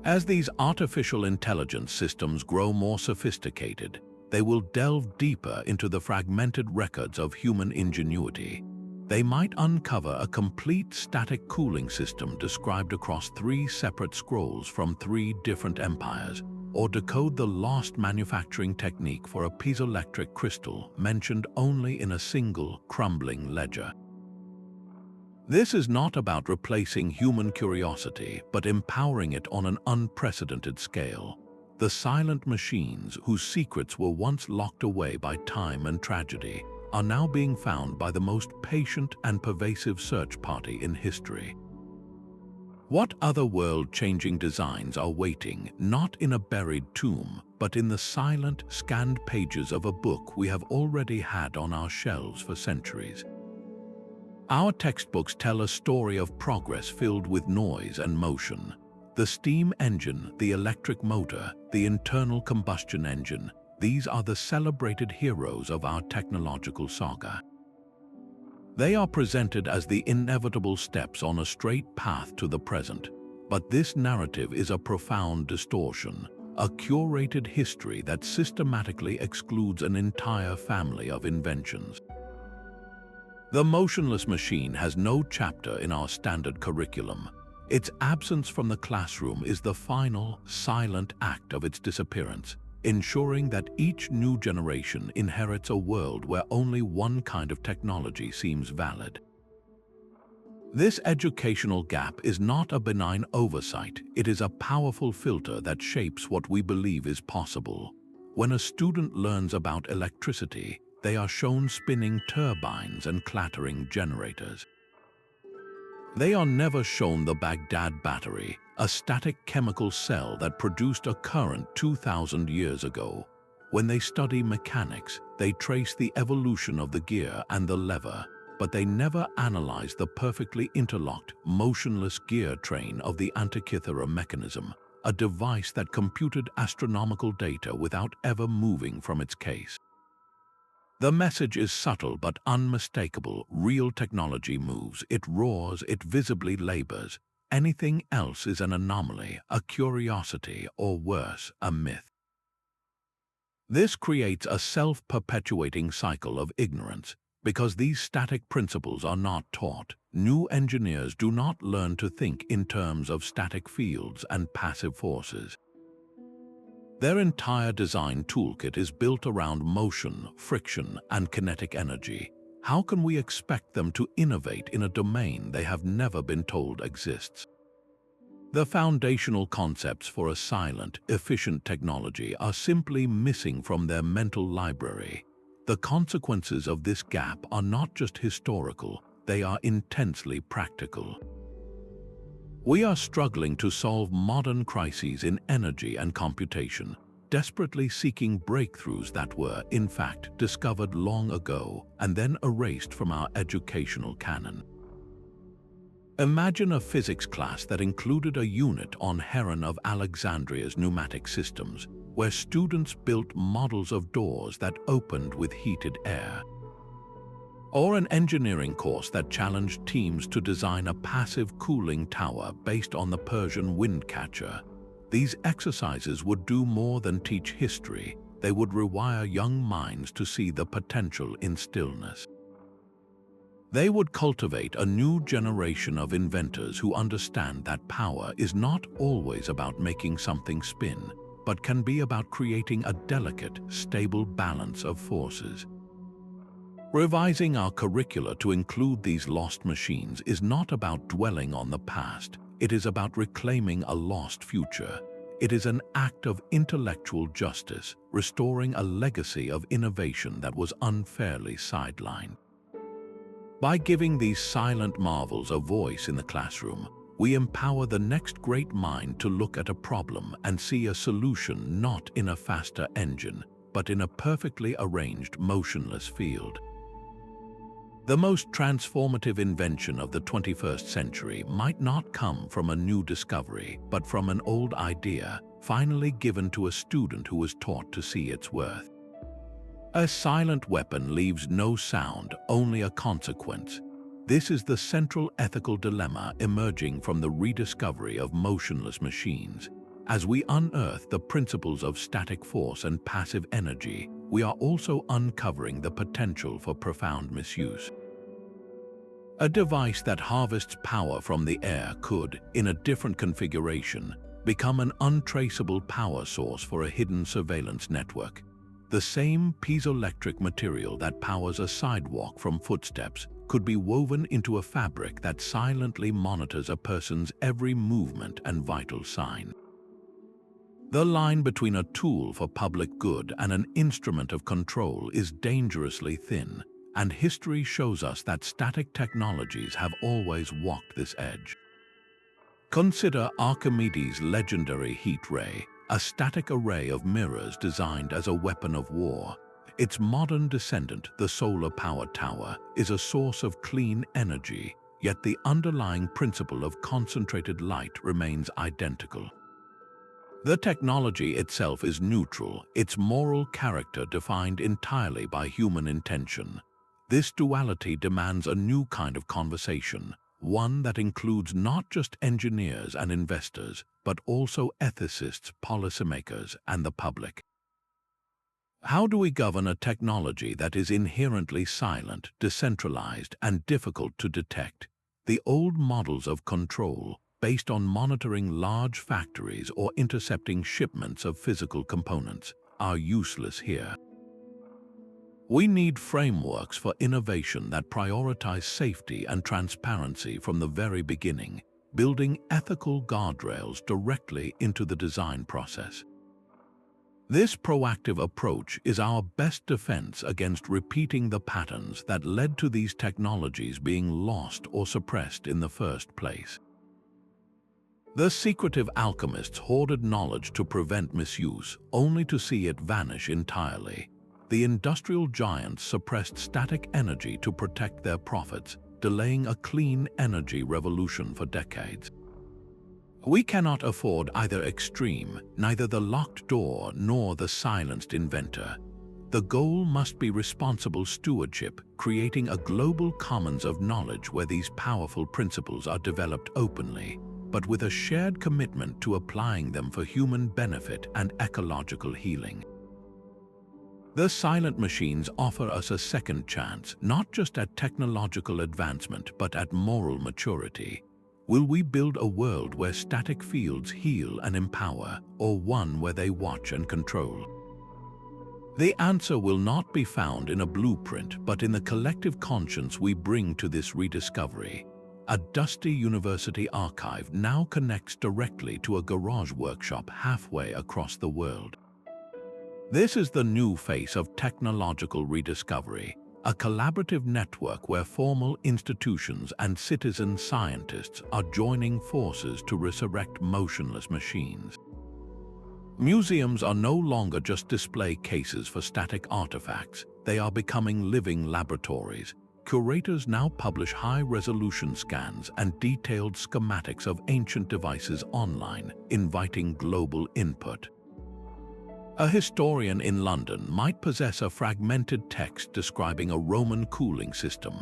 As these artificial intelligence systems grow more sophisticated, they will delve deeper into the fragmented records of human ingenuity. They might uncover a complete static cooling system described across 3 separate scrolls from 3 different empires, or decode the lost manufacturing technique for a piezoelectric crystal mentioned only in a single crumbling ledger. This is not about replacing human curiosity, but empowering it on an unprecedented scale. The silent machines, whose secrets were once locked away by time and tragedy, are now being found by the most patient and pervasive search party in history. What other world-changing designs are waiting, not in a buried tomb, but in the silent, scanned pages of a book we have already had on our shelves for centuries? Our textbooks tell a story of progress filled with noise and motion. The steam engine, the electric motor, the internal combustion engine, these are the celebrated heroes of our technological saga. They are presented as the inevitable steps on a straight path to the present, but this narrative is a profound distortion, a curated history that systematically excludes an entire family of inventions. The motionless machine has no chapter in our standard curriculum. Its absence from the classroom is the final, silent act of its disappearance, ensuring that each new generation inherits a world where only one kind of technology seems valid. This educational gap is not a benign oversight, it is a powerful filter that shapes what we believe is possible. When a student learns about electricity, they are shown spinning turbines and clattering generators. They are never shown the Baghdad battery, a static chemical cell that produced a current 2,000 years ago. When they study mechanics, they trace the evolution of the gear and the lever, but they never analyze the perfectly interlocked, motionless gear train of the Antikythera mechanism, a device that computed astronomical data without ever moving from its case. The message is subtle but unmistakable. Real technology moves, it roars, it visibly labors. Anything else is an anomaly, a curiosity, or worse, a myth. This creates a self-perpetuating cycle of ignorance. Because these static principles are not taught, new engineers do not learn to think in terms of static fields and passive forces. Their entire design toolkit is built around motion, friction, and kinetic energy. How can we expect them to innovate in a domain they have never been told exists? The foundational concepts for a silent, efficient technology are simply missing from their mental library. The consequences of this gap are not just historical, they are intensely practical. We are struggling to solve modern crises in energy and computation, desperately seeking breakthroughs that were, in fact, discovered long ago and then erased from our educational canon. Imagine a physics class that included a unit on Heron of Alexandria's pneumatic systems, where students built models of doors that opened with heated air. Or an engineering course that challenged teams to design a passive cooling tower based on the Persian wind catcher. These exercises would do more than teach history, they would rewire young minds to see the potential in stillness. They would cultivate a new generation of inventors who understand that power is not always about making something spin, but can be about creating a delicate, stable balance of forces. Revising our curricula to include these lost machines is not about dwelling on the past, it is about reclaiming a lost future. It is an act of intellectual justice, restoring a legacy of innovation that was unfairly sidelined. By giving these silent marvels a voice in the classroom, we empower the next great mind to look at a problem and see a solution not in a faster engine, but in a perfectly arranged motionless field. The most transformative invention of the 21st century might not come from a new discovery, but from an old idea, finally given to a student who was taught to see its worth. A silent weapon leaves no sound, only a consequence. This is the central ethical dilemma emerging from the rediscovery of motionless machines. As we unearth the principles of static force and passive energy, we are also uncovering the potential for profound misuse. A device that harvests power from the air could, in a different configuration, become an untraceable power source for a hidden surveillance network. The same piezoelectric material that powers a sidewalk from footsteps could be woven into a fabric that silently monitors a person's every movement and vital sign. The line between a tool for public good and an instrument of control is dangerously thin, and history shows us that static technologies have always walked this edge. Consider Archimedes' legendary heat ray, a static array of mirrors designed as a weapon of war. Its modern descendant, the solar-powered tower, is a source of clean energy, yet the underlying principle of concentrated light remains identical. The technology itself is neutral, its moral character defined entirely by human intention. This duality demands a new kind of conversation, one that includes not just engineers and investors, but also ethicists, policymakers, and the public. How do we govern a technology that is inherently silent, decentralized, and difficult to detect? The old models of control, based on monitoring large factories or intercepting shipments of physical components, are useless here. We need frameworks for innovation that prioritize safety and transparency from the very beginning, building ethical guardrails directly into the design process. This proactive approach is our best defense against repeating the patterns that led to these technologies being lost or suppressed in the first place. The secretive alchemists hoarded knowledge to prevent misuse, only to see it vanish entirely. The industrial giants suppressed static energy to protect their profits, delaying a clean energy revolution for decades. We cannot afford either extreme, neither the locked door nor the silenced inventor. The goal must be responsible stewardship, creating a global commons of knowledge where these powerful principles are developed openly, but with a shared commitment to applying them for human benefit and ecological healing. The silent machines offer us a second chance, not just at technological advancement, but at moral maturity. Will we build a world where static fields heal and empower, or one where they watch and control? The answer will not be found in a blueprint, but in the collective conscience we bring to this rediscovery. A dusty university archive now connects directly to a garage workshop halfway across the world. This is the new face of technological rediscovery, a collaborative network where formal institutions and citizen scientists are joining forces to resurrect motionless machines. Museums are no longer just display cases for static artifacts, they are becoming living laboratories. Curators now publish high-resolution scans and detailed schematics of ancient devices online, inviting global input. A historian in London might possess a fragmented text describing a Roman cooling system,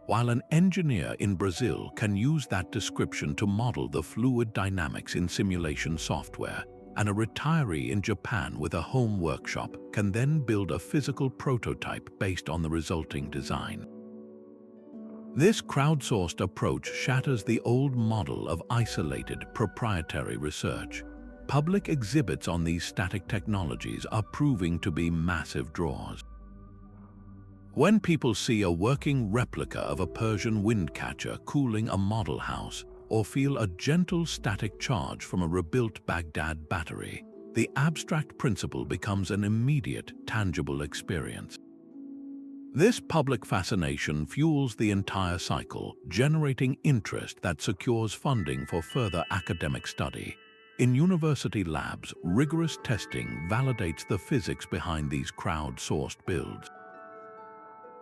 while an engineer in Brazil can use that description to model the fluid dynamics in simulation software, and a retiree in Japan with a home workshop can then build a physical prototype based on the resulting design. This crowdsourced approach shatters the old model of isolated, proprietary research. Public exhibits on these static technologies are proving to be massive draws. When people see a working replica of a Persian wind catcher cooling a model house, or feel a gentle static charge from a rebuilt Baghdad battery, the abstract principle becomes an immediate, tangible experience. This public fascination fuels the entire cycle, generating interest that secures funding for further academic study. In university labs, rigorous testing validates the physics behind these crowd-sourced builds.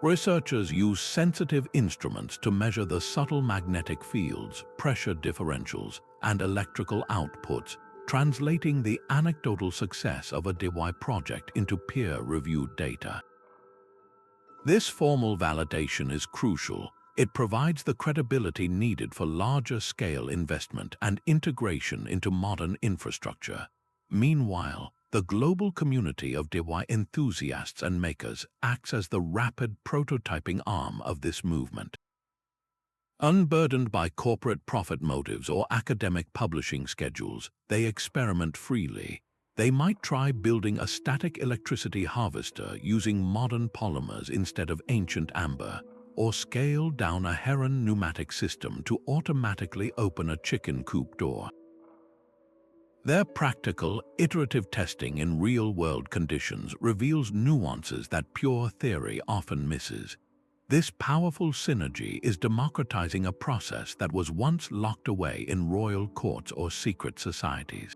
Researchers use sensitive instruments to measure the subtle magnetic fields, pressure differentials, and electrical outputs, translating the anecdotal success of a DIY project into peer-reviewed data. This formal validation is crucial. It provides the credibility needed for larger-scale investment and integration into modern infrastructure. Meanwhile, the global community of DIY enthusiasts and makers acts as the rapid prototyping arm of this movement. Unburdened by corporate profit motives or academic publishing schedules, they experiment freely. They might try building a static electricity harvester using modern polymers instead of ancient amber, or scale down a Heron pneumatic system to automatically open a chicken coop door. Their practical, iterative testing in real-world conditions reveals nuances that pure theory often misses. This powerful synergy is democratizing a process that was once locked away in royal courts or secret societies.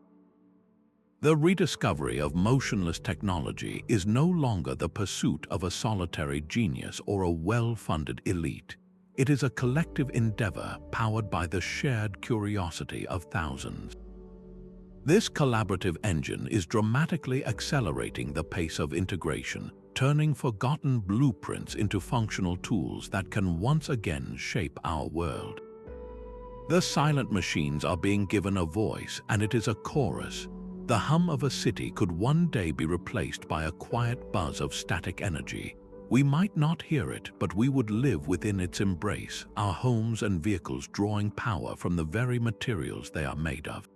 The rediscovery of motionless technology is no longer the pursuit of a solitary genius or a well-funded elite. It is a collective endeavor powered by the shared curiosity of thousands. This collaborative engine is dramatically accelerating the pace of integration, turning forgotten blueprints into functional tools that can once again shape our world. The silent machines are being given a voice, and it is a chorus. The hum of a city could one day be replaced by a quiet buzz of static energy. We might not hear it, but we would live within its embrace, our homes and vehicles drawing power from the very materials they are made of.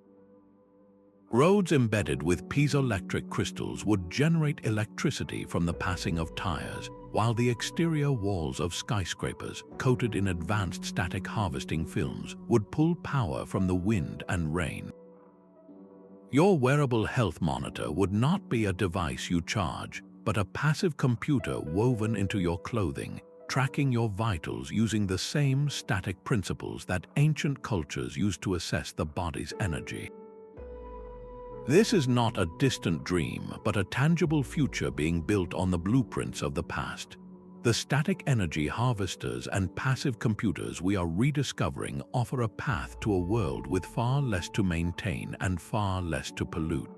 Roads embedded with piezoelectric crystals would generate electricity from the passing of tires, while the exterior walls of skyscrapers, coated in advanced static harvesting films, would pull power from the wind and rain. Your wearable health monitor would not be a device you charge, but a passive computer woven into your clothing, tracking your vitals using the same static principles that ancient cultures used to assess the body's energy. This is not a distant dream, but a tangible future being built on the blueprints of the past. The static energy harvesters and passive computers we are rediscovering offer a path to a world with far less to maintain and far less to pollute.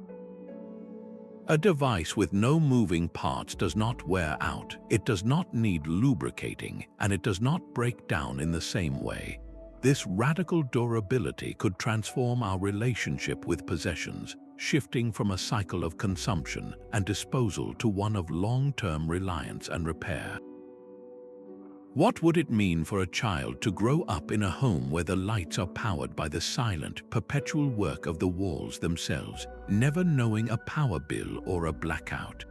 A device with no moving parts does not wear out, it does not need lubricating, and it does not break down in the same way. This radical durability could transform our relationship with possessions, shifting from a cycle of consumption and disposal to one of long-term reliance and repair. What would it mean for a child to grow up in a home where the lights are powered by the silent, perpetual work of the walls themselves, never knowing a power bill or a blackout?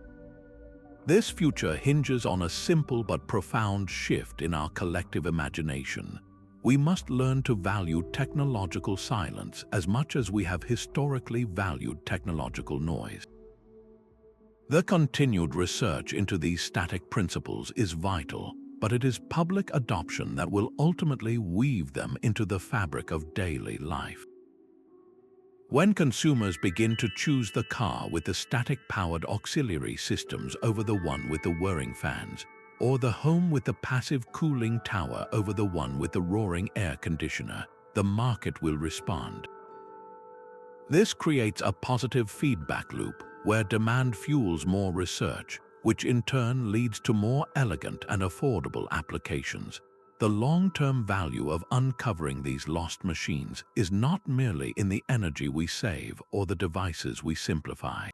This future hinges on a simple but profound shift in our collective imagination. We must learn to value technological silence as much as we have historically valued technological noise. The continued research into these static principles is vital, but it is public adoption that will ultimately weave them into the fabric of daily life. When consumers begin to choose the car with the static-powered auxiliary systems over the one with the whirring fans, or the home with the passive cooling tower over the one with the roaring air conditioner, the market will respond. This creates a positive feedback loop where demand fuels more research, which in turn leads to more elegant and affordable applications. The long-term value of uncovering these lost machines is not merely in the energy we save or the devices we simplify.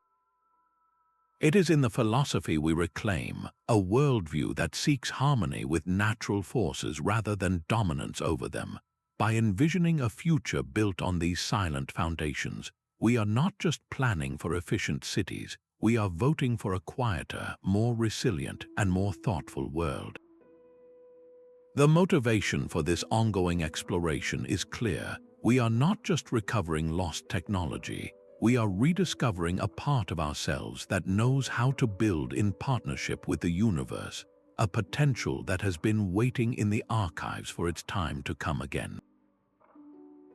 It is in the philosophy we reclaim, a worldview that seeks harmony with natural forces rather than dominance over them. By envisioning a future built on these silent foundations, we are not just planning for efficient cities, we are voting for a quieter, more resilient, and more thoughtful world. The motivation for this ongoing exploration is clear. We are not just recovering lost technology, we are rediscovering a part of ourselves that knows how to build in partnership with the universe, a potential that has been waiting in the archives for its time to come again.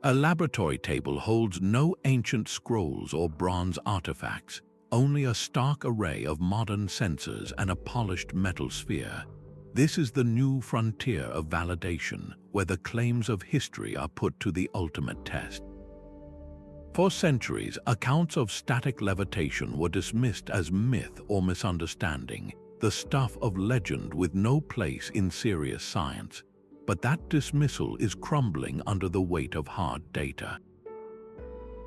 A laboratory table holds no ancient scrolls or bronze artifacts, only a stark array of modern sensors and a polished metal sphere. This is the new frontier of validation, where the claims of history are put to the ultimate test. For centuries, accounts of static levitation were dismissed as myth or misunderstanding, the stuff of legend with no place in serious science. But that dismissal is crumbling under the weight of hard data.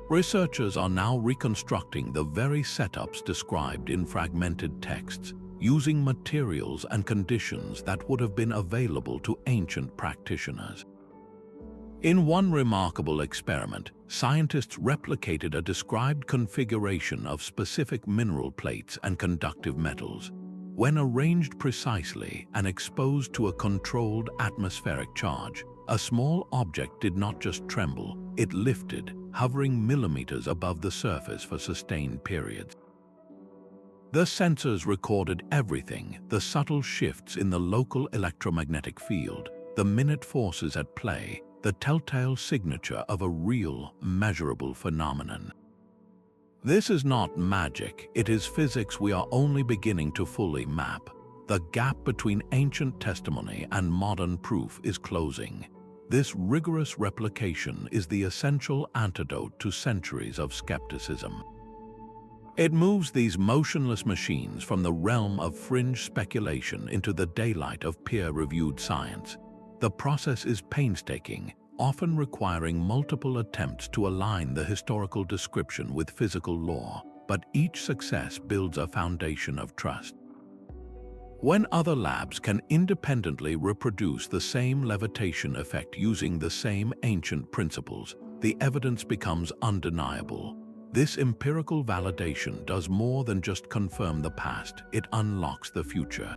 Researchers are now reconstructing the very setups described in fragmented texts, using materials and conditions that would have been available to ancient practitioners. In one remarkable experiment, scientists replicated a described configuration of specific mineral plates and conductive metals. When arranged precisely and exposed to a controlled atmospheric charge, a small object did not just tremble, it lifted, hovering millimeters above the surface for sustained periods. The sensors recorded everything: the subtle shifts in the local electromagnetic field, the minute forces at play, the telltale signature of a real, measurable phenomenon. This is not magic, it is physics we are only beginning to fully map. The gap between ancient testimony and modern proof is closing. This rigorous replication is the essential antidote to centuries of skepticism. It moves these motionless machines from the realm of fringe speculation into the daylight of peer-reviewed science. The process is painstaking, often requiring multiple attempts to align the historical description with physical law, but each success builds a foundation of trust. When other labs can independently reproduce the same levitation effect using the same ancient principles, the evidence becomes undeniable. This empirical validation does more than just confirm the past, it unlocks the future.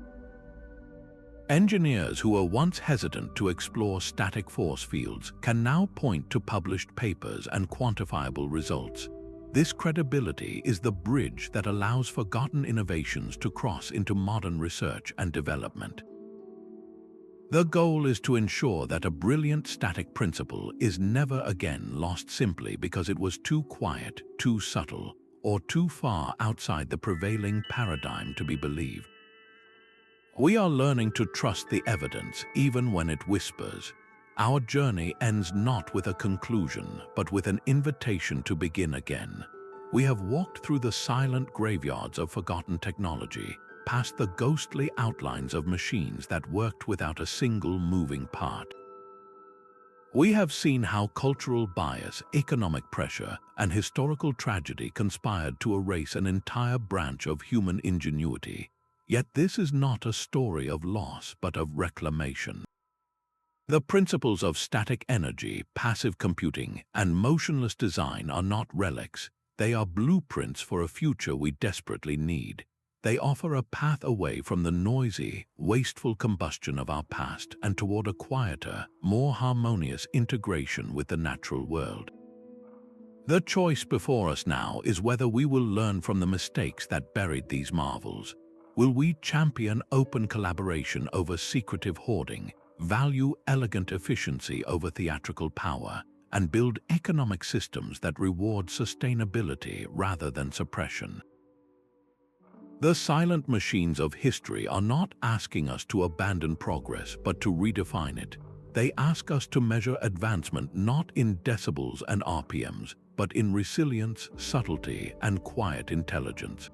Engineers who were once hesitant to explore static force fields can now point to published papers and quantifiable results. This credibility is the bridge that allows forgotten innovations to cross into modern research and development. The goal is to ensure that a brilliant static principle is never again lost simply because it was too quiet, too subtle, or too far outside the prevailing paradigm to be believed. We are learning to trust the evidence even when it whispers. Our journey ends not with a conclusion, but with an invitation to begin again. We have walked through the silent graveyards of forgotten technology, past the ghostly outlines of machines that worked without a single moving part. We have seen how cultural bias, economic pressure, and historical tragedy conspired to erase an entire branch of human ingenuity. Yet this is not a story of loss, but of reclamation. The principles of static energy, passive computing, and motionless design are not relics. They are blueprints for a future we desperately need. They offer a path away from the noisy, wasteful combustion of our past and toward a quieter, more harmonious integration with the natural world. The choice before us now is whether we will learn from the mistakes that buried these marvels. Will we champion open collaboration over secretive hoarding, value elegant efficiency over theatrical power, and build economic systems that reward sustainability rather than suppression? The silent machines of history are not asking us to abandon progress, but to redefine it. They ask us to measure advancement not in decibels and RPMs, but in resilience, subtlety, and quiet intelligence.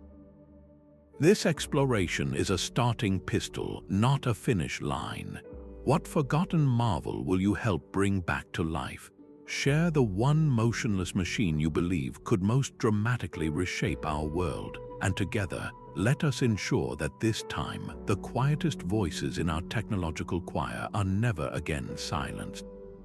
This exploration is a starting pistol, not a finish line. What forgotten marvel will you help bring back to life? Share the one motionless machine you believe could most dramatically reshape our world, and together, let us ensure that this time, the quietest voices in our technological choir are never again silenced.